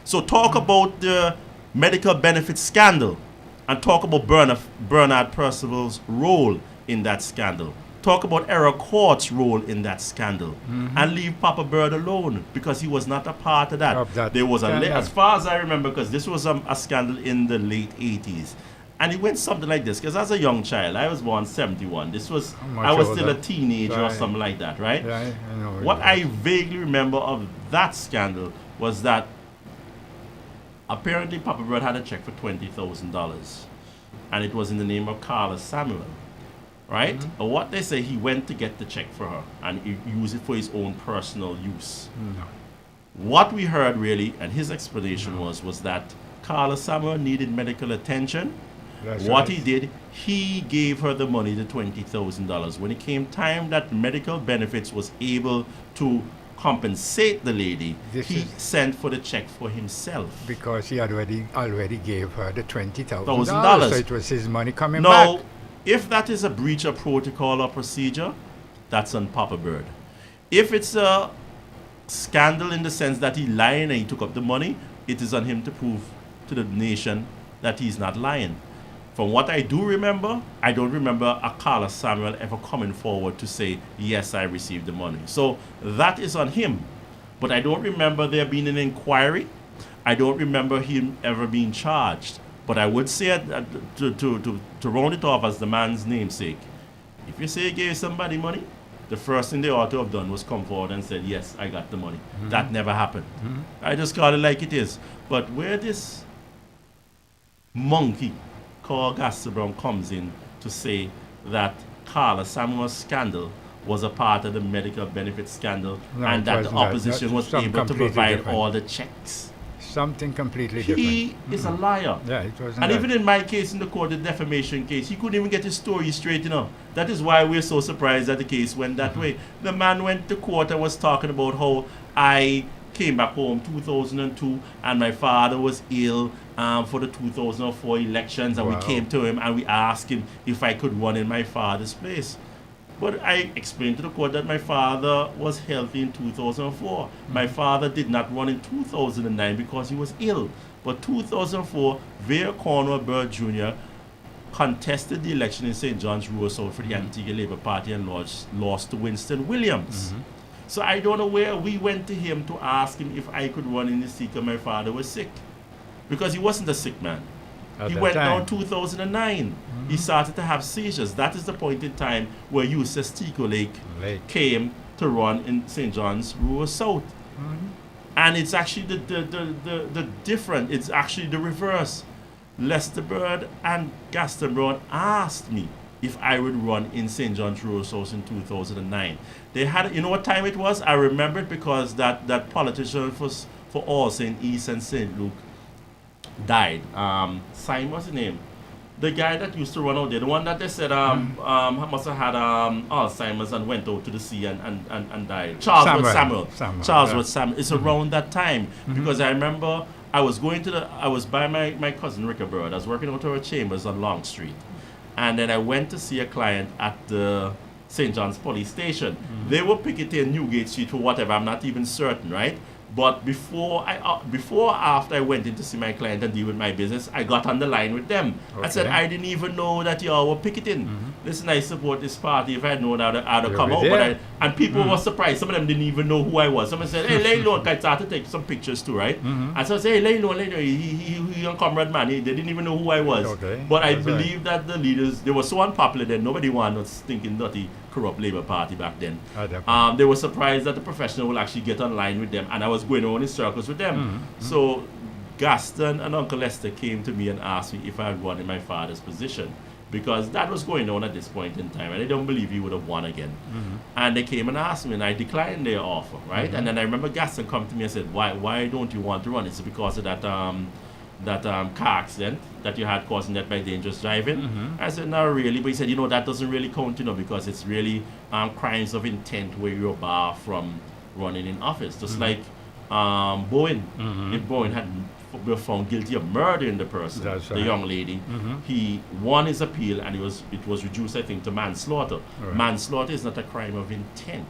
Speaker 1: So talk about the medical benefits scandal and talk about Bernard Percival's role in that scandal. Talk about Eric Court's role in that scandal, and leave Papa Bird alone, because he was not a part of that. There was as far as I remember, because this was a scandal in the late 80s. And it went something like this, because as a young child, I was born 71. This was, I was still a teenager or something like that, right?
Speaker 2: Yeah, I know
Speaker 1: What I vaguely remember of that scandal was that apparently Papa Bird had a check for $20,000, and it was in the name of Carla Samuel, right? And what they say, he went to get the check for her and he used it for his own personal use.
Speaker 2: No.
Speaker 1: What we heard really, and his explanation was that Carla Samuel needed medical attention.
Speaker 2: That's
Speaker 1: What
Speaker 2: right.
Speaker 1: he did, he gave her the money, the $20,000. When it came time that medical benefits was able to compensate the lady,
Speaker 2: This
Speaker 1: he
Speaker 2: is-
Speaker 1: sent for the check for himself.
Speaker 2: Because he already gave her the $20,000.
Speaker 1: $1,000.
Speaker 2: So it was his money coming
Speaker 1: No,
Speaker 2: back.
Speaker 1: if that is a breach of protocol or procedure, that's on Papa Bird. If it's a scandal in the sense that he lying and he took up the money, it is on him to prove to the nation that he's not lying. From what I do remember, I don't remember a Carla Samuel ever coming forward to say, yes, I received the money. So that is on him. But I don't remember there being an inquiry. I don't remember him ever being charged. But I would say, to round it off as the man's namesake, if you say you gave somebody money, the first thing they ought to have done was come forward and said, yes, I got the money. That never happened. I just call it like it is. But where this monkey called Gaston Brown comes in to say that Carla Samuel's scandal was a part of the medical benefit scandal,
Speaker 2: No,
Speaker 1: and
Speaker 2: it
Speaker 1: that the
Speaker 2: wasn't that.
Speaker 1: opposition
Speaker 2: That's
Speaker 1: was
Speaker 2: something
Speaker 1: able to
Speaker 2: completely
Speaker 1: provide
Speaker 2: different.
Speaker 1: all the checks.
Speaker 2: something completely different.
Speaker 1: He is a liar.
Speaker 2: Yeah, it wasn't.
Speaker 1: And
Speaker 2: that.
Speaker 1: even in my case, in the court, the defamation case, he couldn't even get his story straight, That is why we're so surprised that the case went that way. The man went to court and was talking about how I came back home 2002 and my father was ill for the 2004 elections, and we came to him and we asked him if I could run in my father's place. But I explained to the court that my father was healthy in 2004. My father did not run in 2009 because he was ill. But 2004, Vere Bird Jr. contested the election in St. John's Rural South for the Antigua Labour Party and lost to Winston Williams. So I don't know where we went to him to ask him if I could run in the seat because my father was sick. Because he wasn't a sick man. He went down 2009. He started to have seizures. That is the point in time where Eustace Tico Lake came to run in St. John's Rural South. And it's actually the different. It's actually the reverse. Lester Bird and Gaston Brown asked me if I would run in St. John's Rural South in 2009. They had, you know what time it was? I remember it because that politician for all St. East and St. Luke died. Simon, what's his name? The guy that used to run out there, the one that they said must have had Alzheimer's and went out to the sea and died. Charles Samuel. It's around that time because I remember I was by my cousin Ricka Bird. I was working out of her chambers on Long Street, and then I went to see a client at the St. John's police station. They were picketing Newgate Street for whatever. I'm not even certain, right? But before after I went in to see my client and deal with my business, I got on the line with them. I said, I didn't even know that y'all were picketing. Listen, I support this party. If I had known, I'd have come out. And people were surprised. Some of them didn't even know who I was. Someone said, hey, lay low. I started to take some pictures too, right? And so I said, hey, lay low. He a comrade man. They didn't even know who I was. But I believe that the leaders, they were so unpopular that nobody wanted a stinking, dirty, corrupt Labour Party back then. They were surprised that the professional will actually get online with them, and I was going around in circles with them. So Gaston and Uncle Lester came to me and asked me if I had won in my father's position, because that was going on at this point in time, and I don't believe he would have won again. And they came and asked me, and I declined their offer, right? And then I remember Gaston come to me and said, why don't you want to run? It's because of that car accident that you had causing death by dangerous driving. I said, not really, but he said, that doesn't really count, because it's really crimes of intent where you're barred from running in office. Just like Bowen. If Bowen had been found guilty of murdering the person, the young lady, he won his appeal and it was reduced, I think, to manslaughter. Manslaughter is not a crime of intent.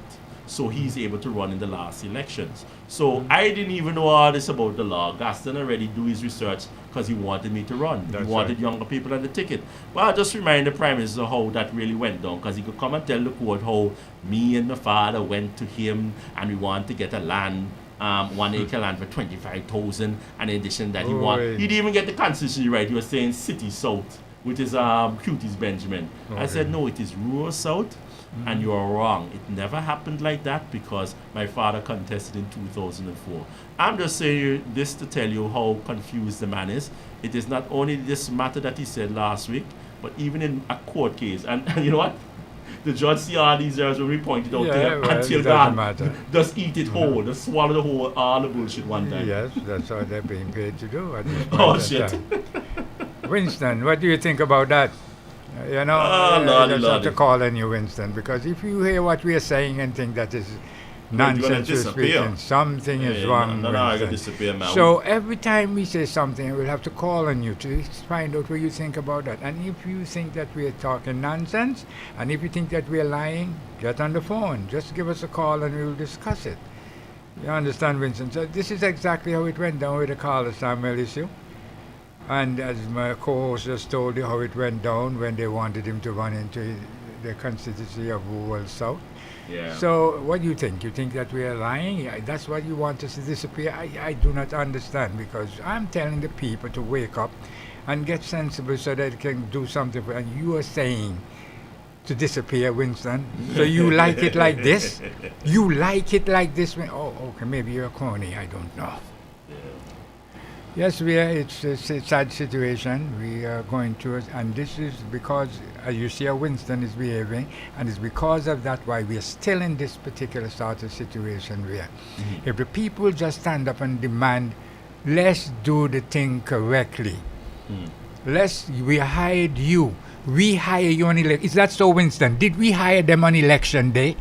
Speaker 1: So he's able to run in the last elections. So I didn't even know all this about the law. Gaston already do his research because he wanted me to run. He wanted younger people on the ticket. But I'll just remind the Prime Minister how that really went down, because he could come and tell the court how me and my father went to him and we wanted to get a land, 1 acre land for 25,000, and in addition that he didn't even get the constitution right. He was saying City South, which is Cuties Benjamin. I said, no, it is Rural South. And you are wrong. It never happened like that because my father contested in 2004. I'm just saying this to tell you how confused the man is. It is not only this matter that he said last week, but even in a court case. And you know what? The judge see all these errors when we pointed out to him until God just eat it whole, just swallow the whole, all the bullshit one time.
Speaker 2: Yes, that's what they're being paid to do.
Speaker 1: Oh, shit.
Speaker 2: Winston, what do you think about that? I just have to call on you, Winston, because if you hear what we are saying and think that is nonsense, you're speaking, something is wrong.
Speaker 1: No, I can disappear, man.
Speaker 2: So every time we say something, we'll have to call on you to find out what you think about that. And if you think that we are talking nonsense, and if you think that we are lying, get on the phone. Just give us a call and we'll discuss it. You understand, Winston? So this is exactly how it went down with the Carlos Samuel issue. And as my co-host just told you how it went down when they wanted him to run into the constituency of Rural South.
Speaker 1: Yeah.
Speaker 2: So what do you think? You think that we are lying? That's what you want us to disappear? I do not understand, because I'm telling the people to wake up and get sensible so that they can do something. And you are saying to disappear, Winston. So you like it like this? You like it like this? Oh, okay, maybe you're a crony. I don't know. Yes, it's a sad situation we are going through, and this is because, as you see how Winston is behaving, and it's because of that why we are still in this particular sort of situation where if the people just stand up and demand let's do the thing correctly. We hired you. We hire you on election. Is that so, Winston? Did we hire them on election day?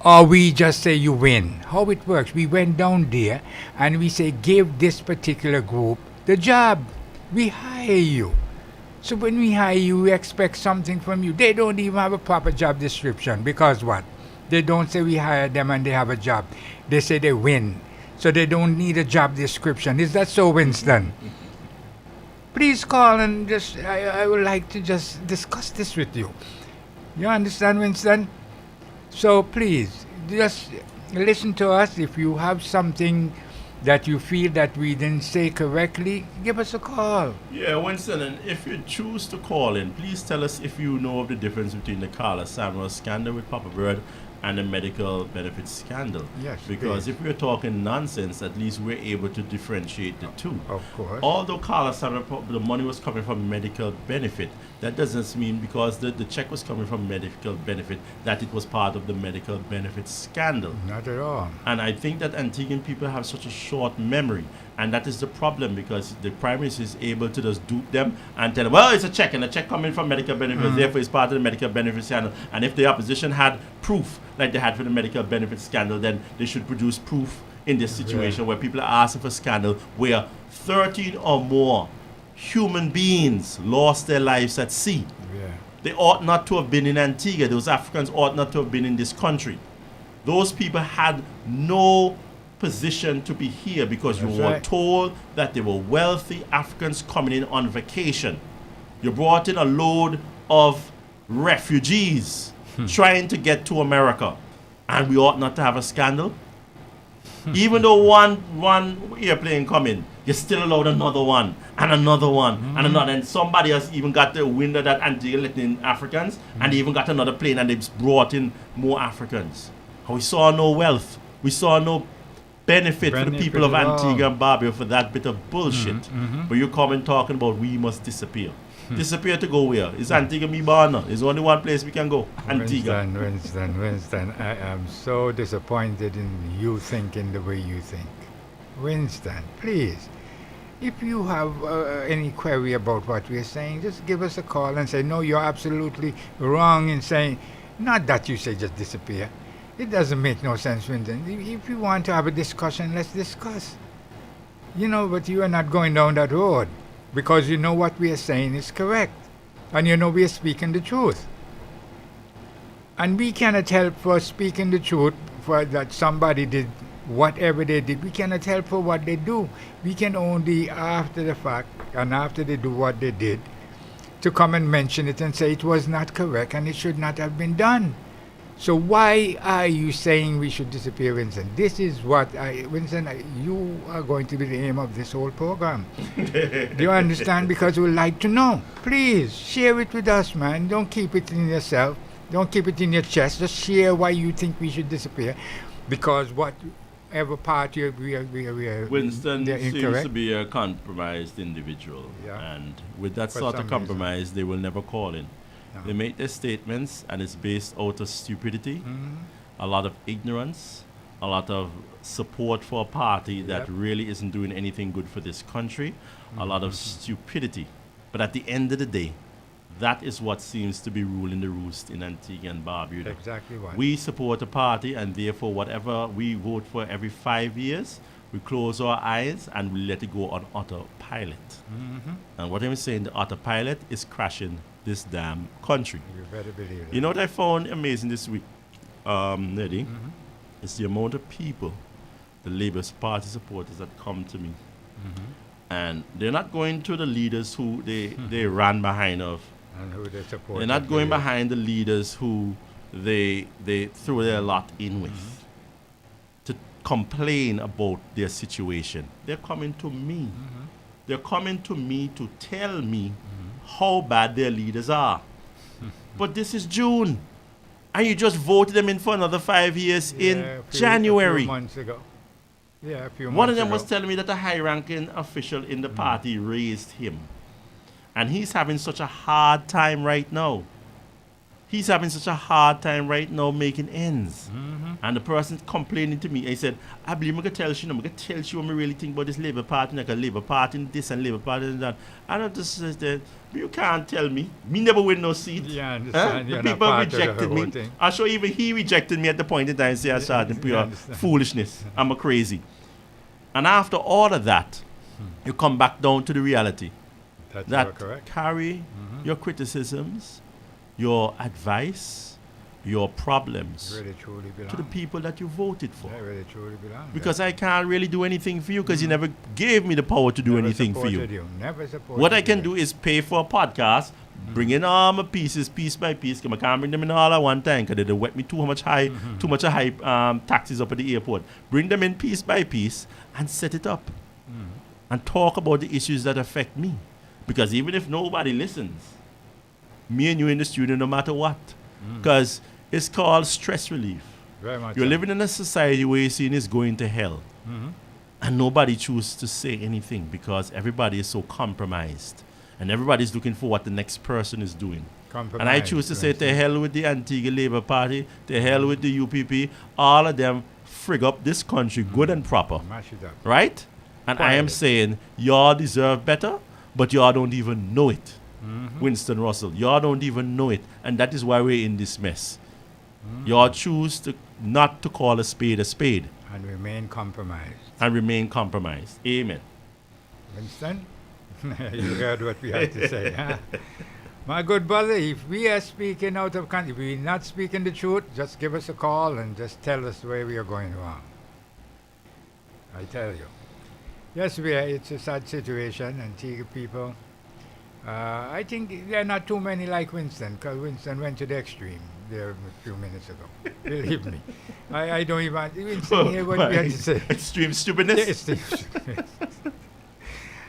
Speaker 2: Or we just say you win? How it works? We went down there and we say, give this particular group the job. We hire you. So when we hire you, we expect something from you. They don't even have a proper job description. Because what? They don't say we hired them and they have a job. They say they win. So they don't need a job description. Is that so, Winston? Please call and I would like to just discuss this with you. You understand, Winston? So please, just listen to us. If you have something that you feel that we didn't say correctly, give us a call.
Speaker 1: Yeah, Winston, and if you choose to call in, please tell us if you know of the difference between the Carla Samuel scandal with Papa Bird and the medical benefits scandal.
Speaker 2: Yes,
Speaker 1: because
Speaker 2: please.
Speaker 1: if we're talking nonsense, at least we're able to differentiate the two.
Speaker 2: Of course.
Speaker 1: Although Carla Samuel, the money was coming from medical benefit, that doesn't mean because the check was coming from medical benefit that it was part of the medical benefits scandal.
Speaker 2: Not at all.
Speaker 1: And I think that Antiguan people have such a short memory. And that is the problem, because the Prime Minister is able to just dupe them and tell them, well, it's a check, and a check coming from medical benefits, therefore it's part of the medical benefits scandal. And if the opposition had proof, like they had for the medical benefits scandal, then they should produce proof in this situation where people are asking for scandal, where 13 or more human beings lost their lives at sea.
Speaker 2: Yeah.
Speaker 1: They ought not to have been in Antigua. Those Africans ought not to have been in this country. Those people had no position to be here because you were told that they were wealthy Africans coming in on vacation. You brought in a load of refugees trying to get to America, and we ought not to have a scandal. Even though one airplane come in, you still allowed another one and another one and another, and somebody else even got the wind of that Antigua letting in Africans, and they even got another plane and they brought in more Africans. And we saw no wealth. We saw no benefit for the people of Antigua and Barbuda for that bit of bullshit. But you come and talking about we must disappear. Disappear to go where? Is Antigua me born? There's only one place we can go. Antigua.
Speaker 2: Winston, I am so disappointed in you thinking the way you think. Winston, please, if you have any query about what we are saying, just give us a call and say, no, you're absolutely wrong in saying, not that you say just disappear. It doesn't make no sense, Winston. If you want to have a discussion, let's discuss. You know, but you are not going down that road because you know what we are saying is correct. And you know we are speaking the truth. And we cannot help for speaking the truth for that somebody did whatever they did. We cannot help for what they do. We can only, after the fact, and after they do what they did, to come and mention it and say it was not correct and it should not have been done. So why are you saying we should disappear, Vincent? This is what Vincent, you are going to be the aim of this whole program. Do you understand? Because we would like to know. Please, share it with us, man. Don't keep it in yourself. Don't keep it in your chest. Just share why you think we should disappear. Because whatever party we are
Speaker 1: Winston seems to be a compromised individual.
Speaker 2: Yeah.
Speaker 1: And with that sort of compromise, they will never call in. No. They make their statements, and it's based out of stupidity, a lot of ignorance, a lot of support for a party that really isn't doing anything good for this country, a lot of stupidity. But at the end of the day, that is what seems to be ruling the roost in Antigua and Barbuda.
Speaker 2: Exactly what.
Speaker 1: We support a party, and therefore whatever we vote for every 5 years, we close our eyes and we let it go on autopilot. And what I'm saying, the autopilot is crashing this damn country.
Speaker 2: You better believe it.
Speaker 1: You know what I found amazing this week, Neddy? It's the amount of people, the Labour Party supporters that come to me. And they're not going to the leaders who they ran behind of.
Speaker 2: And who they support.
Speaker 1: They're not going behind the leaders who they throw their lot in with to complain about their situation. They're coming to me. They're coming to me to tell me how bad their leaders are. But this is June. And you just voted them in for another 5 years in January.
Speaker 2: A few months ago. Yeah, a few months ago.
Speaker 1: One of them was telling me that a high-ranking official in the party raised him. And he's having such a hard time right now. He's having such a hard time right now making ends. And the person's complaining to me. I said, I believe I'm going to tell you, I'm going to tell you what I really think about this Labour Party, like a Labour Party and this and Labour Party and that. And I just said, you can't tell me. Me never win no seat.
Speaker 2: Yeah, I understand.
Speaker 1: The
Speaker 2: You're not
Speaker 1: people
Speaker 2: part of the
Speaker 1: rejected
Speaker 2: whole
Speaker 1: me.
Speaker 2: thing.
Speaker 1: I'm sure even he rejected me at the point in time and said, I started pure foolishness. I'm a crazy. And after all of that, you come back down to the reality.
Speaker 2: That's correct.
Speaker 1: Carry your criticisms, your advice, your problems
Speaker 2: Really truly belong.
Speaker 1: to the people that you voted for.
Speaker 2: They really truly belong.
Speaker 1: Because I can't really do anything for you because you never gave me the power to do
Speaker 2: Never
Speaker 1: anything for
Speaker 2: supported
Speaker 1: you.
Speaker 2: Never supported
Speaker 1: What I can
Speaker 2: you.
Speaker 1: do is pay for a podcast, bring in all my pieces, piece by piece, because I can't bring them in all at one time because they wet me too much high taxes up at the airport. Bring them in piece by piece and set it up. And talk about the issues that affect me. Because even if nobody listens, me and you in the studio no matter what. Because it's called stress relief.
Speaker 2: Very much
Speaker 1: You're
Speaker 2: so.
Speaker 1: living in a society where you're seeing is going to hell. And nobody chooses to say anything because everybody is so compromised. And everybody's looking for what the next person is doing. And I choose to say to hell with the Antigua Labour Party, to hell with the UPP, all of them frig up this country good and proper.
Speaker 2: Mash it up.
Speaker 1: Right? And I am saying, y'all deserve better, but y'all don't even know it. Winston Russell, y'all don't even know it. And that is why we're in this mess. Y'all choose not to call a spade.
Speaker 2: And remain compromised.
Speaker 1: Amen.
Speaker 2: Winston, you heard what we had to say, huh? My good brother, if we are speaking out of country, if we're not speaking the truth, just give us a call and just tell us where we are going wrong. I tell you. Yes, it's a sad situation, Antigua people. I think there are not too many like Winston, because Winston went to the extreme there a few minutes ago. Believe me. I don't even... Winston, hear what we had to say.
Speaker 1: Extreme stupidness?
Speaker 2: Yes,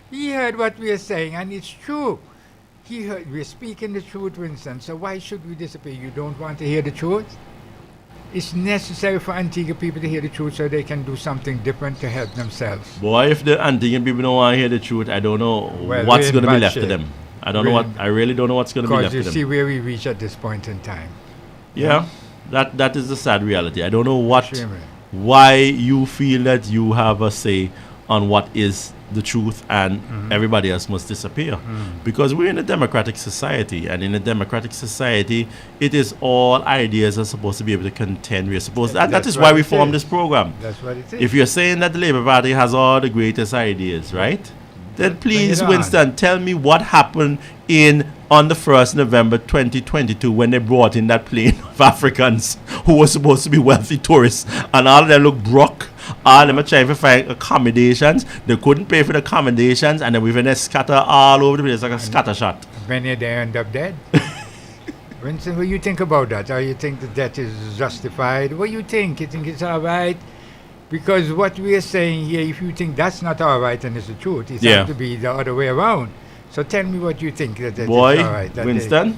Speaker 2: he heard what we are saying, and it's true. He heard we're speaking the truth, Winston, so why should we disappear? You don't want to hear the truth? It's necessary for Antigua people to hear the truth so they can do something different to help themselves.
Speaker 1: Boy, if the Antiguan people don't want to hear the truth, I don't know
Speaker 2: Well,
Speaker 1: what's
Speaker 2: we're in
Speaker 1: going to be
Speaker 2: bad
Speaker 1: left
Speaker 2: shape.
Speaker 1: of them. I really don't know what's going to be
Speaker 2: Because
Speaker 1: left
Speaker 2: you
Speaker 1: of them.
Speaker 2: see where we reach at this point in time.
Speaker 1: Yeah, that is the sad reality. I don't know
Speaker 2: Extremely.
Speaker 1: why you feel that you have a say on what is the truth and everybody else must disappear. Because we're in a democratic society, and in a democratic society, it is all ideas are supposed to be able to contend. We're supposed that is why we formed this program.
Speaker 2: That's what it is.
Speaker 1: If you're saying that the Labour Party has all the greatest ideas, right? Then please,
Speaker 2: it on.
Speaker 1: Winston, tell me what happened on the 1st November 2022 when they brought in that plane of Africans who were supposed to be wealthy tourists, and all of them look broke. All of them are trying to find accommodations. They couldn't pay for the accommodations, and then we've been scatter all over the place like a scatter shot.
Speaker 2: Many of them end up dead. Winston, what do you think about that? Or you think that that is justified? What do you think? You think it's all right? Because what we are saying here, if you think that's not all right and it's the truth, it has to be the other way around. So tell me what you think that
Speaker 1: Boy,
Speaker 2: it's all right. That
Speaker 1: Winston,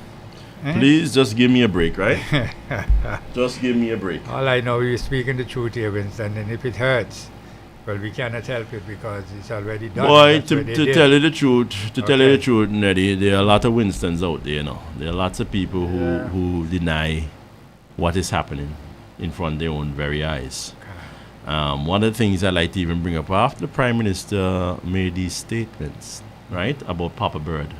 Speaker 1: please just give me a break, right? Just give me a break.
Speaker 2: All I know, you're speaking the truth here, Winston, and if it hurts, well, we cannot help it because it's already done.
Speaker 1: Boy,
Speaker 2: That's what they
Speaker 1: to
Speaker 2: did.
Speaker 1: tell you the truth, Neddy, there are a lot of Winstons out there, you know. There are lots of people who deny what is happening in front of their own very eyes. One of the things I like to even bring up after the Prime Minister made these statements, right, about Papa Bird.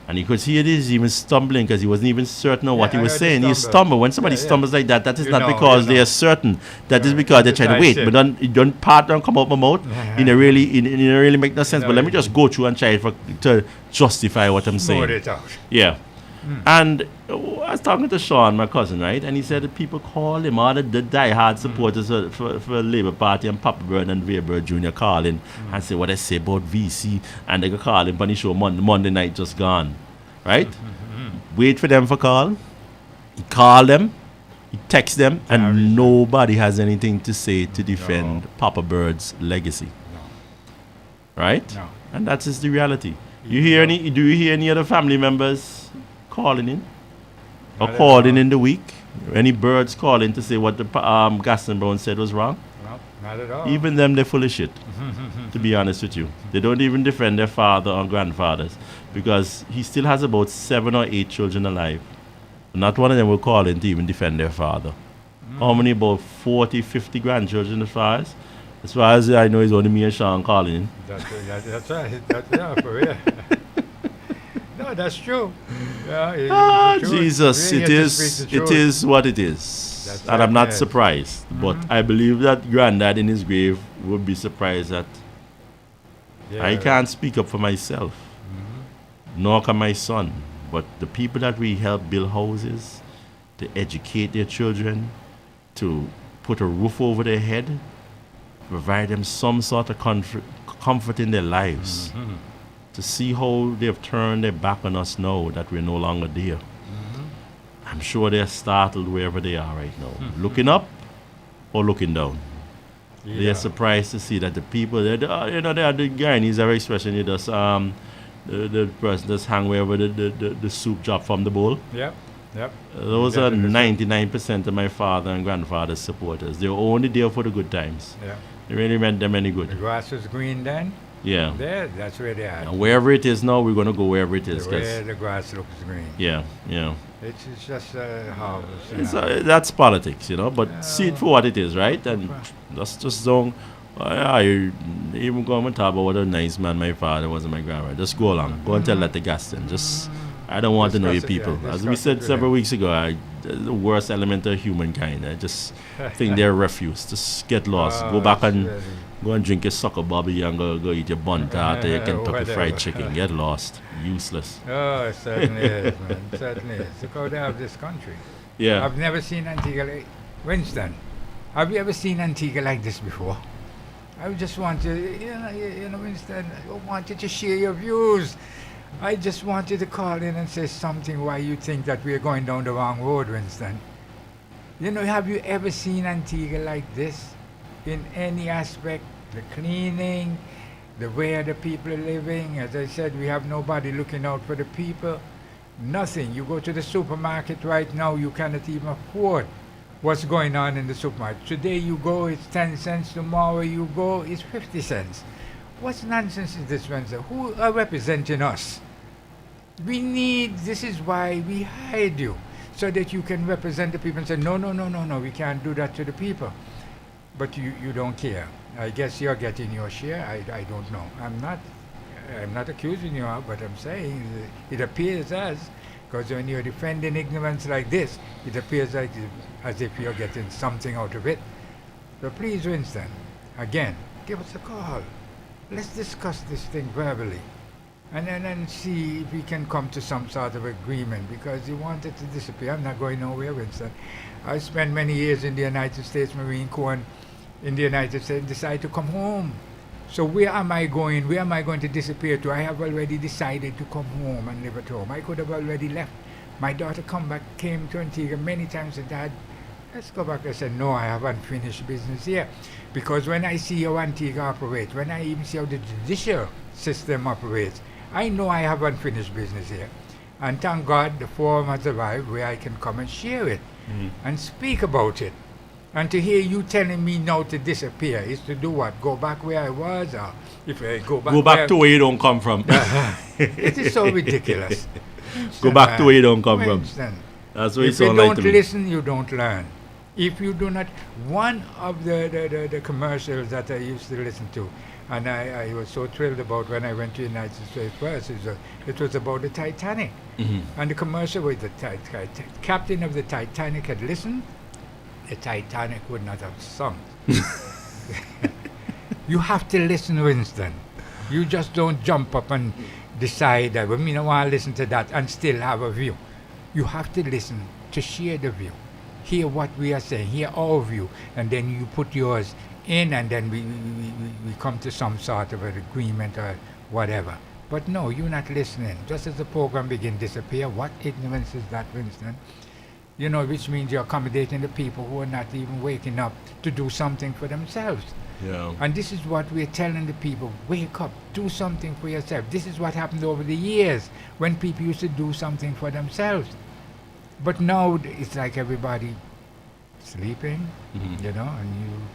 Speaker 1: And you could see it is even stumbling because he wasn't even certain of what he was saying. He stumbled. When somebody stumbles like that, that is not because they are certain. That is because they're trying to wait. But don't come out my mouth. It really make no sense. But let me just go through and try to justify what I'm saying.
Speaker 2: It out.
Speaker 1: Yeah. And I was talking to Sean, my cousin, right? And he said that people call him, all the die-hard supporters for Labour Party and Papa Bird and Vere Bird Jr. calling and say what I say about VC. And they go call him on the show Monday night just gone, right? Wait for them for call. He call them, he text them, and nobody has anything to say to defend Papa Bird's legacy. Right?
Speaker 2: No.
Speaker 1: And that is the reality. Do you hear any other family members calling in? Or calling in the week? Any birds calling to say what the Gaston Brown said was wrong?
Speaker 2: No, not at all.
Speaker 1: Even them, they're full of shit, to be honest with you. They don't even defend their father or grandfathers because he still has about 7 or 8 children alive. Not one of them will call in to even defend their father. How many, about 40, 50 grandchildren as far as? As far as I know, it's only me and Sean calling.
Speaker 2: That's right. Yeah, for real. No, that's true. Yeah,
Speaker 1: Jesus, it is what it is.
Speaker 2: That's
Speaker 1: and I'm not
Speaker 2: right.
Speaker 1: surprised. But I believe that granddad in his grave would be surprised that I can't speak up for myself, nor can my son. But the people that we help build houses, to educate their children, to put a roof over their head, provide them some sort of comfort in their lives, to see how they've turned their back on us now that we're no longer there. I'm sure they're startled wherever they are right now, looking up or looking down. They're surprised to see that the people, they are the Guyanese are expression, the person that's hang wherever the soup drop from the bowl.
Speaker 2: Yep.
Speaker 1: Those are 99% of my father and grandfather's supporters. They're only there for the good times.
Speaker 2: Yeah.
Speaker 1: It really meant them any good.
Speaker 2: The grass was green then.
Speaker 1: Yeah.
Speaker 2: That's where they are.
Speaker 1: And wherever it is now, we're going to go wherever it is.
Speaker 2: Where the grass looks green.
Speaker 1: Yeah.
Speaker 2: It's just harvest.
Speaker 1: That's politics, but see it for what it is, right? And just don't. I even go and talk about what a nice man my father was and my grandfather. Just go along. Go and tell that to Gaston. I don't want to know you people. As we said several weeks ago, the worst element of humankind. I just think they're refuse. Just get lost. Go back and go and drink your sucker bobby and go eat your bun tart or your Kentucky fried chicken. Get lost. Useless.
Speaker 2: Oh, it certainly is, man. It certainly is. Look how they have this country.
Speaker 1: Yeah.
Speaker 2: I've never seen Antigua like Winston. Have you ever seen Antigua like this before? I just want you, Winston, I want you to share your views. I just want you to call in and say something why you think that we're going down the wrong road, Winston. Have you ever seen Antigua like this in any aspect? The cleaning, the way the people are living. As I said, we have nobody looking out for the people. Nothing. You go to the supermarket right now, you cannot even afford what's going on in the supermarket. Today you go, it's 10 cents. Tomorrow you go, it's 50 cents. What nonsense is this, Winston? Who are representing us? This is why we hired you, so that you can represent the people and say, no, we can't do that to the people. But you don't care. I guess you're getting your share. I don't know. I'm not accusing you of, but I'm saying it appears because when you're defending ignorance like this, it appears as if you're getting something out of it. So please, Winston, again, give us a call. Let's discuss this thing verbally. And then see if we can come to some sort of agreement, because you want it to disappear. I'm not going nowhere, Winston. I spent many years in the United States Marine Corps, and in the United States, decided to come home. So where am I going? Where am I going to disappear to? I have already decided to come home and live at home. I could have already left. My daughter came to Antigua many times and Dad, let's go back. I said, no, I have unfinished business here. Because when I see how Antigua operates, when I even see how the judicial system operates, I know I have unfinished business here. And thank God the forum has arrived where I can come and share it and speak about it. And to hear you telling me now to disappear is to do what? Go back where I was? Or if I go back
Speaker 1: to where you don't come from.
Speaker 2: It is so ridiculous.
Speaker 1: Go back to where you don't come from. That's what
Speaker 2: if you don't listen, you don't learn. If you do not, one of the commercials that I used to listen to, and I was so thrilled about when I went to the United States first, it was about the Titanic. And the commercial with the captain of the Titanic had listened, the Titanic would not have sunk. You have to listen, Winston. You just don't jump up and decide that, I want to listen to that and still have a view. You have to listen to share the view. Hear what we are saying, hear our view, and then you put yours in, and then we come to some sort of an agreement or whatever. But no, you're not listening. Just as the program begins to disappear, what ignorance is that, Winston? Which means you're accommodating the people who are not even waking up to do something for themselves.
Speaker 1: Yeah.
Speaker 2: And this is what we're telling the people, wake up, do something for yourself. This is what happened over the years when people used to do something for themselves. But now it's like everybody sleeping, and you're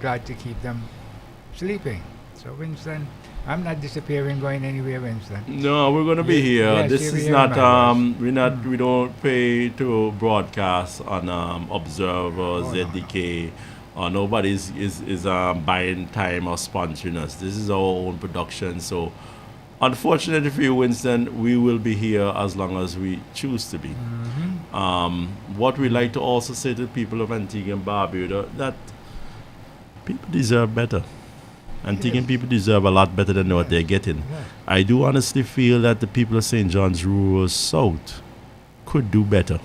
Speaker 2: glad to keep them sleeping. So Winston, I'm not disappearing, going anywhere, Winston.
Speaker 1: No, we're gonna be here.
Speaker 2: Yes,
Speaker 1: This
Speaker 2: you'll
Speaker 1: is
Speaker 2: be here,
Speaker 1: not
Speaker 2: my
Speaker 1: we don't pay to broadcast on Observer, ZDK, or nobody is buying time or sponsoring us. This is our own production. So unfortunately for you, Winston, we will be here as long as we choose to be. What we like to also say to the people of Antigua and Barbuda, that people deserve better. Antiguan people deserve a lot better than what they're getting.
Speaker 2: Yeah.
Speaker 1: I do honestly feel that the people of St. John's Rural South could do better.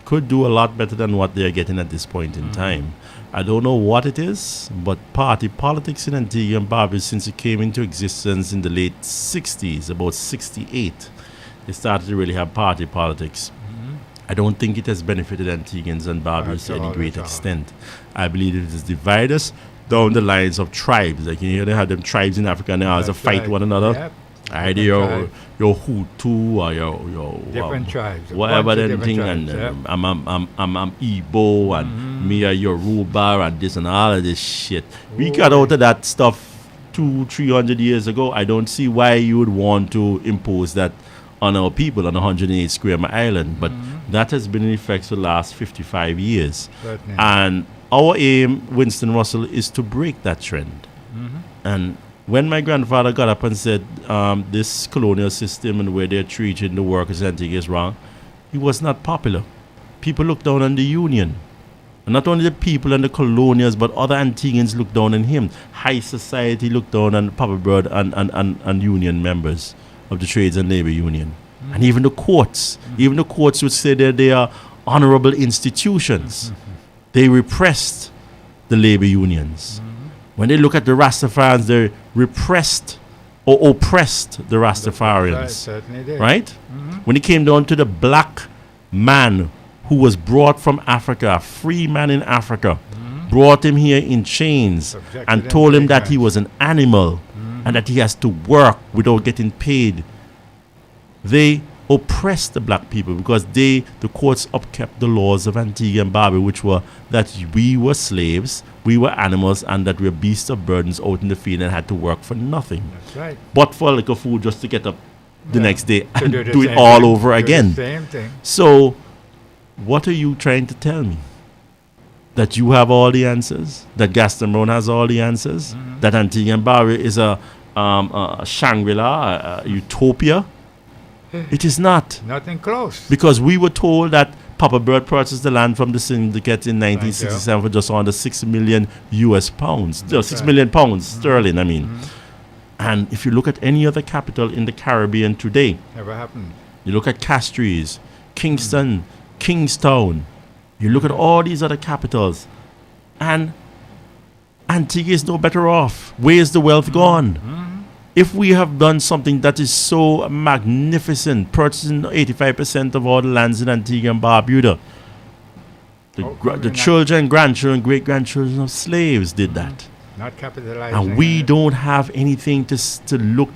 Speaker 1: Could do a lot better than what they're getting at this point in time. I don't know what it is, but party politics in Antigua and Barbuda, since it came into existence in the late 60s, about 68, they started to really have party politics. I don't think it has benefited Antiguans and Barbudans to any great extent. I believe it has divided us down the lines of tribes. Like, you know, they have them tribes in Africa and they always fight one another.
Speaker 2: Yep.
Speaker 1: Either your Hutu or your
Speaker 2: Different tribes.
Speaker 1: whatever
Speaker 2: Bunch of
Speaker 1: them thing,
Speaker 2: different
Speaker 1: and
Speaker 2: tribes,
Speaker 1: I'm Igbo and me a Yoruba and this and all of this shit. We got out of that stuff 200-300 years ago. I don't see why you would want to impose that on our people on 108 square mile island, but that has been in effect for the last 55 years.
Speaker 2: Certainly.
Speaker 1: And our aim, Winston Russell, is to break that trend. And when my grandfather got up and said this colonial system and where they're treating the workers and everything is wrong, he was not popular. People looked down on the Union. And not only the people and the colonials, but other Antiguans looked down on him. High society looked down on Papa Bird and union members of the Trades and Labor Union. And even the courts. Even the courts would say that they are honorable institutions. They repressed the labor unions. When they look at the Rastafarians, they repressed or oppressed the Rastafarians.
Speaker 2: Certainly did.
Speaker 1: Right? When it came down to the black man who was brought from Africa, a free man in Africa, brought him here in chains and told him that he was an animal and that he has to work without getting paid. They oppressed the black people because the courts upkept the laws of Antigua and Barbuda, which were that we were slaves, we were animals, and that we were beasts of burdens out in the field and had to work for nothing.
Speaker 2: That's right.
Speaker 1: But for a lick of food just to get up the next day
Speaker 2: To
Speaker 1: and
Speaker 2: do the
Speaker 1: do it
Speaker 2: same
Speaker 1: all
Speaker 2: thing.
Speaker 1: over
Speaker 2: Do
Speaker 1: again.
Speaker 2: the same thing.
Speaker 1: So, what are you trying to tell me? That you have all the answers? That Gaston Brown has all the answers? That Antigua and Barbuda is a Shangri-La, a utopia? It is not.
Speaker 2: Nothing close.
Speaker 1: Because we were told that Papa Bird purchased the land from the syndicate in 1967 for just under 6 million US pounds. No, 6 million pounds sterling, I mean. And if you look at any other capital in the Caribbean today,
Speaker 2: Never happened.
Speaker 1: you look at Castries, Kingston, Kingstown, you look at all these other capitals, and Antigua is no better off. Where's the wealth gone? If we have done something that is so magnificent, purchasing 85% of all the lands in Antigua and Barbuda, the children, grandchildren, great-grandchildren of slaves did that.
Speaker 2: Not capitalizing.
Speaker 1: And we don't have anything to look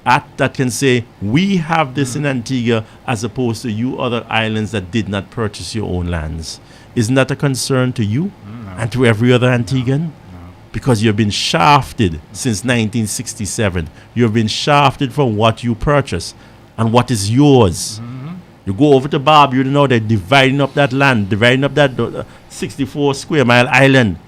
Speaker 1: at that can say, we have this in Antigua as opposed to you other islands that did not purchase your own lands. Isn't that a concern to you and to every other Antiguan? Because you've been shafted since 1967. You've been shafted from what you purchase and what is yours. You go over to Barbuda now, they're dividing up that land, dividing up that 64 square mile island.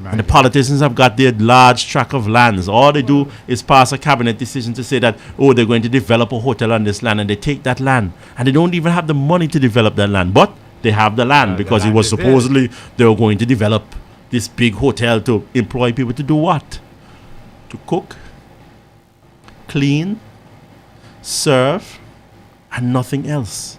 Speaker 1: And the politicians have got their large tract of lands. All they do is pass a cabinet decision to say that, oh, they're going to develop a hotel on this land, and they take that land. And they don't even have the money to develop that land. But they have the land because it was supposedly they were going to develop this big hotel to employ people to do what? To cook, clean, serve, and nothing else.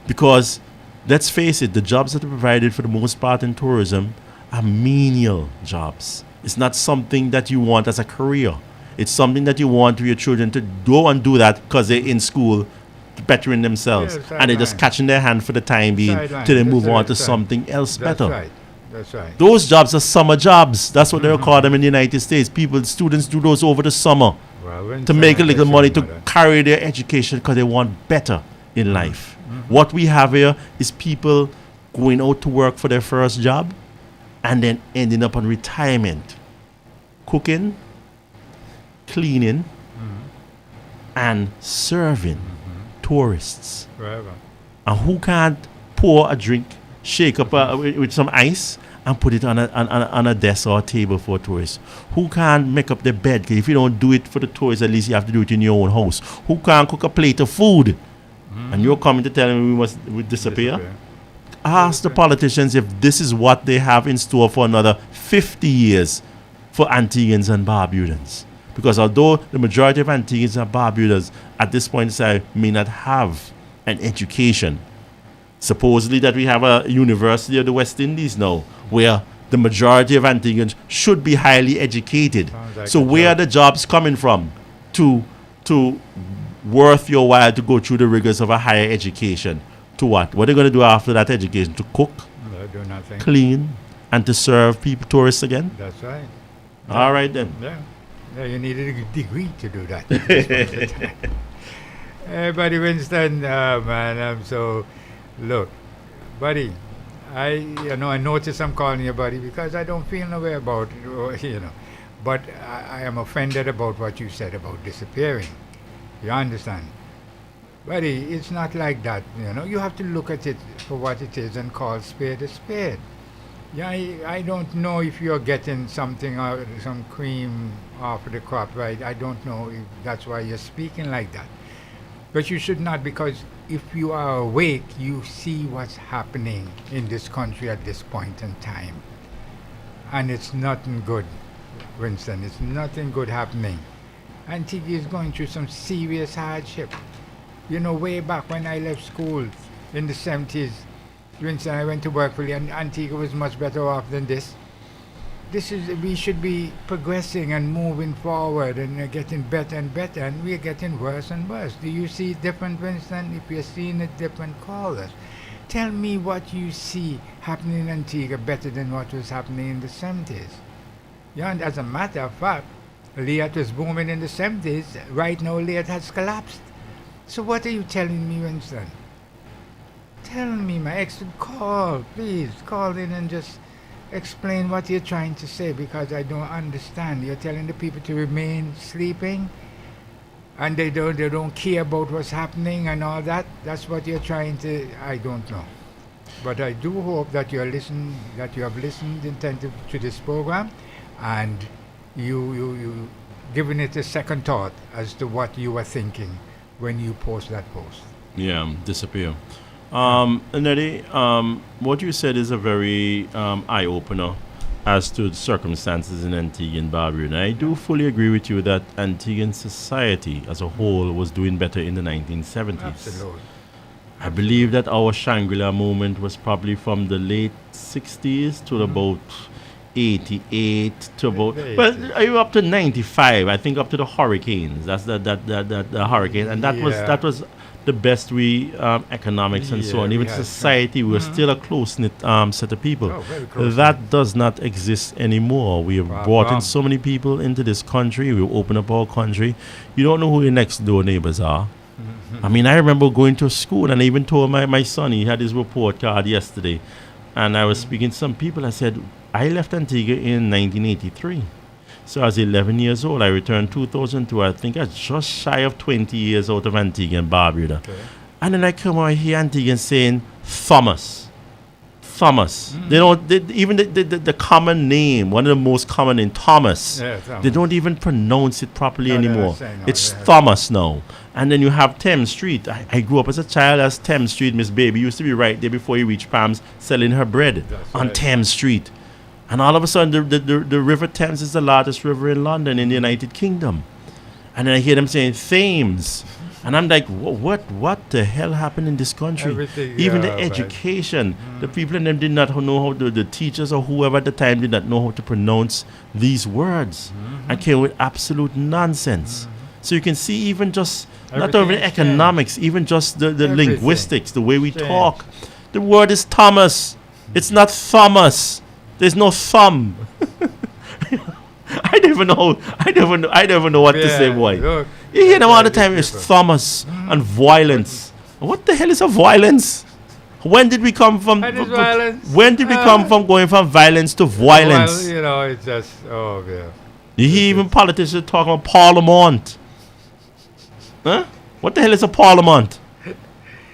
Speaker 1: Because, let's face it, the jobs that are provided for the most part in tourism are menial jobs. It's not something that you want as a career. It's something that you want for your children to go and do that because they're in school bettering themselves. And they're just catching their hand for the time being till they move on to something else better.
Speaker 2: Right. That's right.
Speaker 1: Those jobs are summer jobs. That's what they call them in the United States. Students do those over the summer to make a little money to carry their education because they want better in life. What we have here is people going out to work for their first job and then ending up on retirement, cooking, cleaning and serving tourists.
Speaker 2: Forever.
Speaker 1: And who can't pour a drink, shake up with some ice, and put it on a desk or a table for tourists? Who can't make up the bed? 'Cause if you don't do it for the tourists, at least you have to do it in your own house. Who can't cook a plate of food? And you're coming to tell me we disappear? Ask the politicians if this is what they have in store for another 50 years for Antiguans and Barbudans. Because although the majority of Antiguans and Barbudans at this point in time may not have an education, supposedly that we have a University of the West Indies now, where the majority of Antiguans should be highly educated.
Speaker 2: Like
Speaker 1: so where are the jobs coming from to worth your while to go through the rigors of a higher education? To what? What are they going to do after that education? To cook,
Speaker 2: Do nothing.
Speaker 1: clean, and to serve people, tourists again?
Speaker 2: That's right.
Speaker 1: All right then.
Speaker 2: Yeah. Yeah, you need a degree to do that. Hey, buddy Winston, man, look, buddy, I notice I'm calling you buddy because I don't feel no way about it, but I am offended about what you said about disappearing. You understand? Buddy, it's not like that, you have to look at it for what it is and call spade a spade. Yeah, I don't know if you're getting something out, some cream off of the crop, right? I don't know if that's why you're speaking like that. But you should not, because if you are awake, you see what's happening in this country at this point in time. And it's nothing good, Winston. It's nothing good happening. Antigua is going through some serious hardship. Way back when I left school in the 70s, Winston, I went to Berkeley, and Antigua was much better off than this. We should be progressing and moving forward and getting better and better, and we're getting worse and worse. Do you see it different, Winston? If you're seeing it different, call us. Tell me what you see happening in Antigua better than what was happening in the 70s. And as a matter of fact, Liat was booming in the 70s. Right now, Liat has collapsed. So what are you telling me, Winston? Tell me, please call in and just explain what you're trying to say, because I don't understand. You're telling the people to remain sleeping, and they don't care about what's happening and all that. That's what you're trying to. I don't know, but I do hope that you have listened attentive to this program, and you given it a second thought as to what you were thinking when you post that post.
Speaker 1: Yeah, disappear. Nelly, what you said is a very eye-opener as to the circumstances in Antigua and Barbuda. And I do fully agree with you that Antiguan society as a whole was doing better in the 1970s.
Speaker 2: Absolutely.
Speaker 1: I believe that our Shangri-La movement was probably from the late 60s to about 88 to about, well, are you up to 95? I think up to the hurricanes. That's the hurricane, and that was the best economics and so on. Even society, we were still a close-knit set of people. That does not exist anymore. We have brought in so many people into this country. We've opened up our country. You don't know who your next door neighbors are. I mean, I remember going to school, and I even told my son, he had his report card yesterday, and I was speaking to some people. I said, I left Antigua in 1983. So I was 11 years old. I returned 2002. I think I was just shy of 20 years out of Antigua and Barbuda. Okay. And then I come out here, Antiguans saying Thomas. They don't, even the common name, one of the most common in Thomas, they don't even pronounce it properly anymore. It's Thomas now. And then you have Thames Street. I grew up as a child as Thames Street. Miss Baby used to be right there before you reach Palms selling her bread on Thames Street. And all of a sudden, the River Thames is the largest river in London, in the United Kingdom. And then I hear them saying Thames. And I'm like, what the hell happened in this country? Even the education, the people in them did not know how the teachers or whoever at the time did not know how to pronounce these words. And came with absolute nonsense. So you can see even just, not only economics, even just the linguistics, the way we talk. The word is Thomas. It's not Thomas. There's no thumb. I don't even know what to say, boy. Look, you hear them all the time. It's Thomas and violence. What the hell is a violence? When did we come from?
Speaker 2: Violence.
Speaker 1: When did we come from going from violence to violence?
Speaker 2: Well, it's just yeah.
Speaker 1: You hear even politicians talking about parliament. Huh? What the hell is a parliament?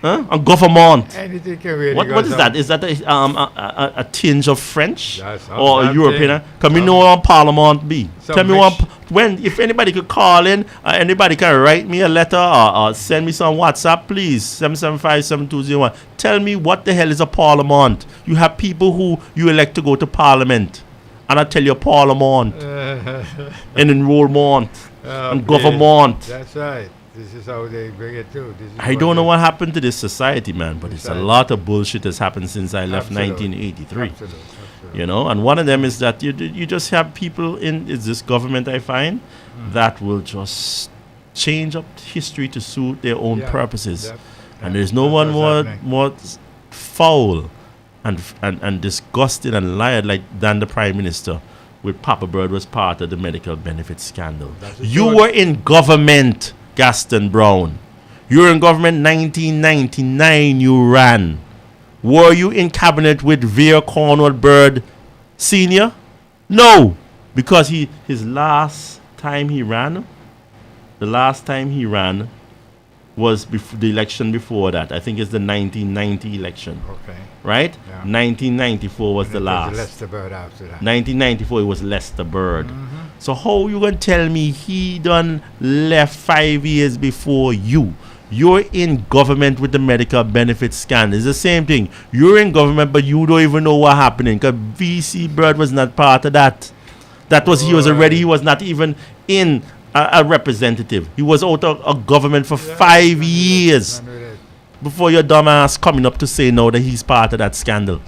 Speaker 1: Huh? A government.
Speaker 2: Anything can really
Speaker 1: What is that? Is that a tinge of French
Speaker 2: That's
Speaker 1: or
Speaker 2: something.
Speaker 1: European? Can we know what parliament be?
Speaker 2: Some
Speaker 1: Tell me
Speaker 2: mix-
Speaker 1: if anybody could call in, anybody can write me a letter or send me some WhatsApp, please. 775-7201. Tell me what the hell is a parliament? You have people who you elect to go to parliament. And I tell you parliament and enrollment and government.
Speaker 2: That's right. This is how they bring it too.
Speaker 1: I don't know what happened to this society, man, but it's a lot of bullshit that's happened since I left
Speaker 2: Absolutely.
Speaker 1: 1983.
Speaker 2: Absolutely.
Speaker 1: You know, and one of them is that you just have people in this government, I find, that will just change up history to suit their own
Speaker 2: Yeah.
Speaker 1: purposes.
Speaker 2: Yep.
Speaker 1: And there's no
Speaker 2: That's
Speaker 1: one
Speaker 2: what's happening.
Speaker 1: more foul and disgusting and liar like than the Prime Minister with Papa Bird was part of the medical benefits scandal.
Speaker 2: That's the
Speaker 1: You
Speaker 2: truth.
Speaker 1: were in government, Gaston Brown. You were in government 1999, you ran. Were you in cabinet with Vere Cornwall Bird Sr.? No, because his last time he ran was the election before that. I think it's the 1990 election,
Speaker 2: Okay.
Speaker 1: right?
Speaker 2: Yeah.
Speaker 1: 1994 was
Speaker 2: And
Speaker 1: the
Speaker 2: it was
Speaker 1: last.
Speaker 2: Lester Bird after that.
Speaker 1: 1994 it was Lester Bird. So how you gonna tell me he done left 5 years before you? You're in government with the medical benefits scandal. It's the same thing. You're in government, but you don't even know what happening. Because VC Bird was not part of that. He was already. He was not even in a representative. He was out of government for 5 years before your dumb ass coming up to say now that he's part of that scandal.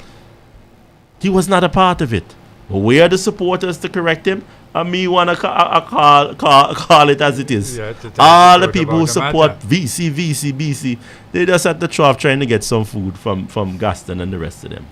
Speaker 1: He was not a part of it. Where are the supporters to correct him? And me want to call it as it is.
Speaker 2: Yeah, to tell
Speaker 1: All
Speaker 2: the
Speaker 1: the
Speaker 2: truth
Speaker 1: people who
Speaker 2: about the
Speaker 1: support
Speaker 2: matter.
Speaker 1: BC, they just at the trough trying to get some food from Gaston and the rest of them.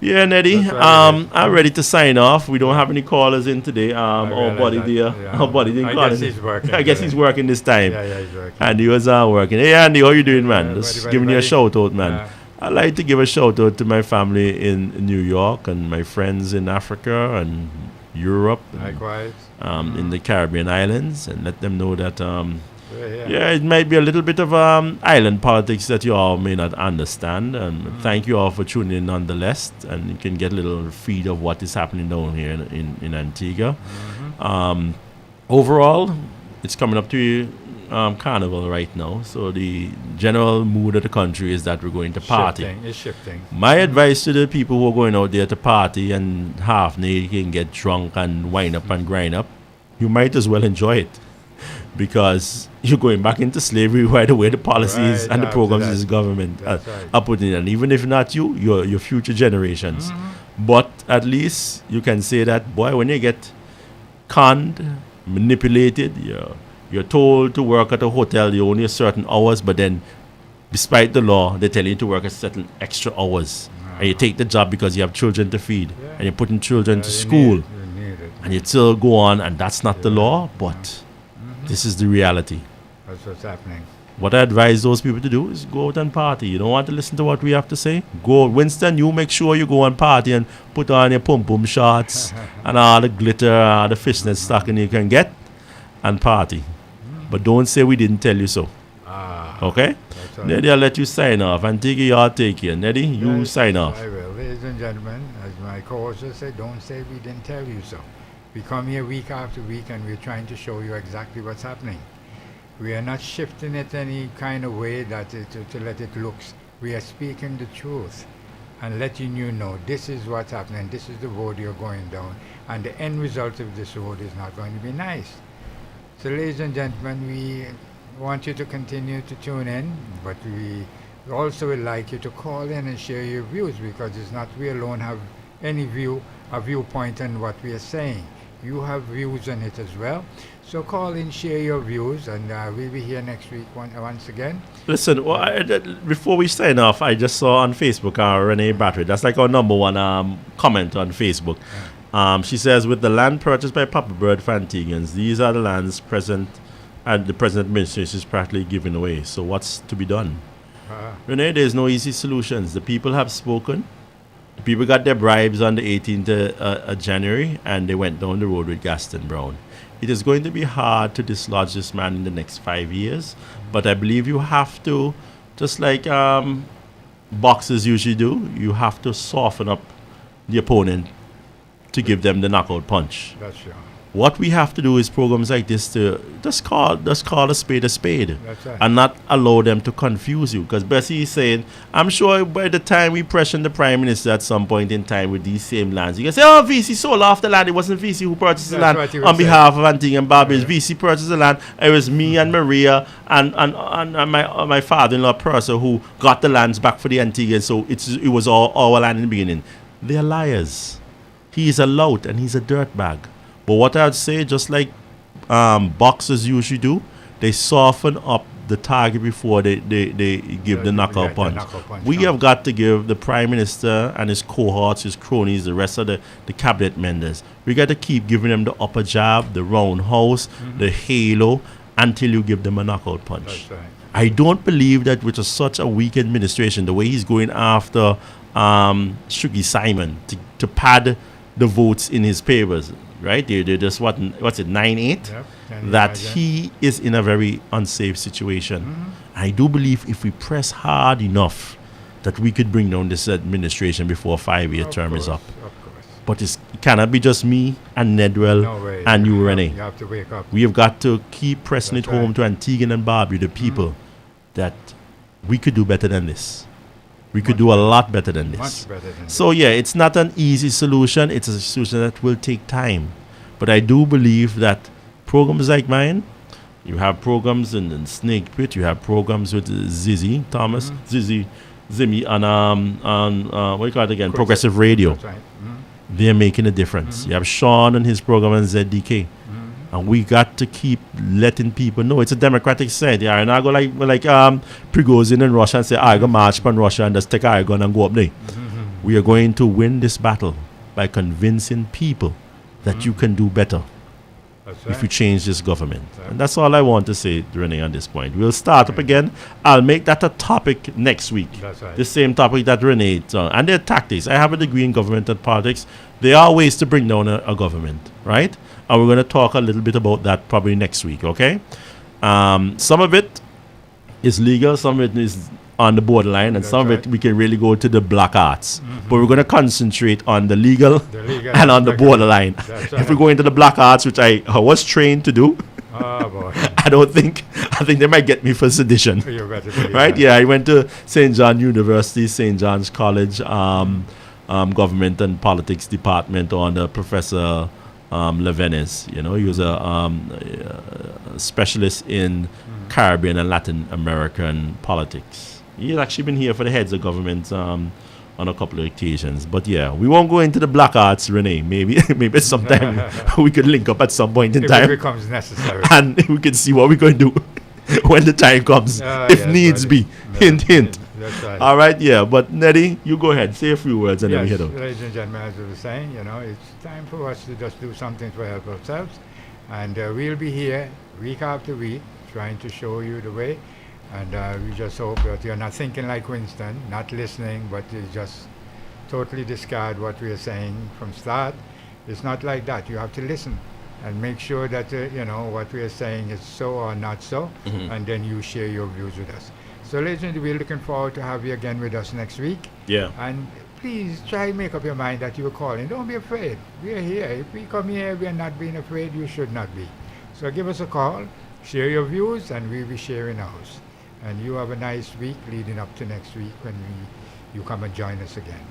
Speaker 1: Yeah, Neddy,
Speaker 2: That's right, it is.
Speaker 1: I'm ready to sign off. We don't have any callers in today. Our
Speaker 2: realize
Speaker 1: buddy
Speaker 2: that,
Speaker 1: there,
Speaker 2: yeah.
Speaker 1: our buddy didn't
Speaker 2: I
Speaker 1: call
Speaker 2: guess
Speaker 1: in.
Speaker 2: he's working
Speaker 1: I guess
Speaker 2: today.
Speaker 1: he's working this time.
Speaker 2: Yeah, he's working.
Speaker 1: And he was working. Hey, Andy, how you doing, man?
Speaker 2: Yeah,
Speaker 1: Just
Speaker 2: buddy,
Speaker 1: giving you a
Speaker 2: buddy.
Speaker 1: shout out, man.
Speaker 2: Yeah.
Speaker 1: I'd like to give a shout out to my family in New York and my friends in Africa and Europe, and,
Speaker 2: Likewise.
Speaker 1: in the Caribbean islands, and let them know that,
Speaker 2: Yeah.
Speaker 1: yeah, it might be a little bit of island politics that you all may not understand. And thank you all for tuning in nonetheless. And you can get a little feed of what is happening down here in Antigua. Overall, it's coming up to Carnival right now. So the general mood of the country is that we're going to party.
Speaker 2: It's shifting.
Speaker 1: My advice to the people who are going out there to party and half naked and get drunk and wind up and grind up, you might as well enjoy it. Because you're going back into slavery right the way the policies
Speaker 2: Right
Speaker 1: and the
Speaker 2: after
Speaker 1: programs
Speaker 2: that.
Speaker 1: this government
Speaker 2: That's right.
Speaker 1: are putting in. And even if not you, your future generations. But at least you can say that, boy, when you get conned, manipulated, you're told to work at a hotel, you only a certain hours, but then despite the law, they tell you to work a certain extra hours. And you take the job because you have children to feed.
Speaker 2: Yeah.
Speaker 1: And you're putting children to
Speaker 2: You
Speaker 1: school.
Speaker 2: need it.
Speaker 1: And you still go on, and that's not the law, but this is the reality.
Speaker 2: That's what's happening.
Speaker 1: What I advise those people to do is go out and party. You don't want to listen to what we have to say? Go. Winston, you make sure you go and party and put on your pum-pum shorts and all the glitter, all the fishnet stocking you can get and party. But don't say we didn't tell you so. Okay?
Speaker 2: That's all.
Speaker 1: Neddy, I'll let you sign off. And Tiggy, y'all take care. Neddy, you
Speaker 2: Yes,
Speaker 1: sign off.
Speaker 2: I will. Ladies and gentlemen, as my co-host just said, don't say we didn't tell you so. We come here week after week and we're trying to show you exactly what's happening. We are not shifting it any kind of way that to let it look. We are speaking the truth and letting you know this is what's happening, this is the road you're going down, and the end result of this road is not going to be nice. So ladies and gentlemen, we want you to continue to tune in, but we also would like you to call in and share your views, because it's not we alone have any viewpoint on what we are saying. You have views on it as well. So call in, share your views, and we'll be here next week once again.
Speaker 1: Listen, before we sign off, I just saw on Facebook Renee Battery. That's like our number one comment on Facebook. She says, with the land purchased by Papa Bird for Antiguans, these are the lands present and the present administration is practically giving away. So what's to be done? Renee, there's no easy solutions. The people have spoken. People got their bribes on the 18th of January, and they went down the road with Gaston Brown. It is going to be hard to dislodge this man in the next 5 years, but I believe you have to, just like boxers usually do, you have to soften up the opponent to give them the knockout punch.
Speaker 2: That's true.
Speaker 1: What we have to do is programs like this to just call a spade a spade.
Speaker 2: That's right.
Speaker 1: And not allow them to confuse you. Because Bessie is saying, I'm sure by the time we pressure the Prime Minister at some point in time with these same lands, you can say, oh, VC sold off the land. It wasn't VC who purchased the land on behalf of Antigua and Barbados. VC purchased the land. It was me and Maria and my father-in-law Purser who got the lands back for the Antiguans. So it was all our land in the beginning. They're liars. He is a lout and he's a dirtbag. But what I'd say, just like boxers usually do, they soften up the target before they give the knockout punch. We have got to give the Prime Minister and his cohorts, his cronies, the rest of the cabinet members, we got to keep giving them the upper jab, the roundhouse, the halo, until you give them a knockout punch.
Speaker 2: That's right.
Speaker 1: I don't believe that with such a weak administration, the way he's going after Shuggy Simon to pad the votes in his papers, right? They're just, what's it, 9-8?
Speaker 2: Yep,
Speaker 1: that he is in a very unsafe situation. I do believe if we press hard enough that we could bring down this administration before a 5-year term is up.
Speaker 2: Of course.
Speaker 1: But it cannot be just me and Nedwell and you, Renee.
Speaker 2: You have to wake up.
Speaker 1: We have got to keep pressing
Speaker 2: That's
Speaker 1: it home
Speaker 2: right.
Speaker 1: to Antigua and Barbuda, the people, that we could do better than this. We could do a lot better than this.
Speaker 2: Much better than
Speaker 1: So yeah, it's not an easy solution. It's a solution that will take time. But I do believe that programs like mine, you have programs in Snake Pit, you have programs with Zizzy Thomas, Zimmy on what do you call it again? Progressive Radio.
Speaker 2: That's right.
Speaker 1: They're making a difference. You have Sean and his program on ZDK. And we got to keep letting people know it's a democratic side. Yeah, and I go like Prigozhin in Russia and say, I go march on Russia and just take our gun and go up there. We are going to win this battle by convincing people that you can do better
Speaker 2: That's right.
Speaker 1: if you change this government. And that's all I want to say, Renee, on this point. We'll start up again. I'll make that a topic next week.
Speaker 2: That's right.
Speaker 1: The same topic that Renee and their tactics. I have a degree in government and politics. There are ways to bring down a government, right? And we're going to talk a little bit about that probably next week, okay? Some of it is legal, some of it is on the borderline, and some of it we can really go to the black arts. But we're going to concentrate on the legal and on the borderline. If we go into the black arts, which I was trained to do,
Speaker 2: oh, boy.
Speaker 1: I think they might get me for sedition.
Speaker 2: You're better to
Speaker 1: Right? Yeah, I went to St. John University, St. John's College, Government and Politics Department under Professor Levenes. You know, he was a specialist in Caribbean and Latin American politics. He's actually been here for the heads of government on a couple of occasions. But yeah, we won't go into the black arts, Renee. Maybe sometime we could link up at some point in time.
Speaker 2: If it becomes necessary.
Speaker 1: And we can see what we're going to do when the time comes, if needs be. Hint.
Speaker 2: That's right.
Speaker 1: All right, yeah. But Neddy, you go ahead. Say a few words and then we head out.
Speaker 2: Ladies and gentlemen, as I was saying, it's time for us to just do something to help ourselves. And we'll be here week after week trying to show you the way. And we just hope that you're not thinking like Winston, not listening, but you just totally discard what we are saying from start. It's not like that. You have to listen and make sure that, what we are saying is so or not so. And then you share your views with us. So, ladies and gentlemen, we're looking forward to have you again with us next week.
Speaker 1: Yeah.
Speaker 2: And please try and make up your mind that you're calling. Don't be afraid. We're here. If we come here, we're not being afraid. You should not be. So give us a call, share your views, and we'll be sharing ours. And you have a nice week leading up to next week when you come and join us again.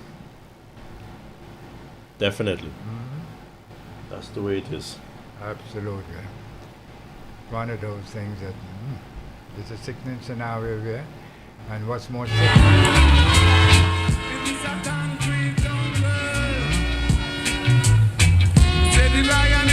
Speaker 1: Definitely. That's the way it is.
Speaker 2: Absolutely. One of those things that it's a sickening scenario here. And what's more sickening?
Speaker 5: Say the lion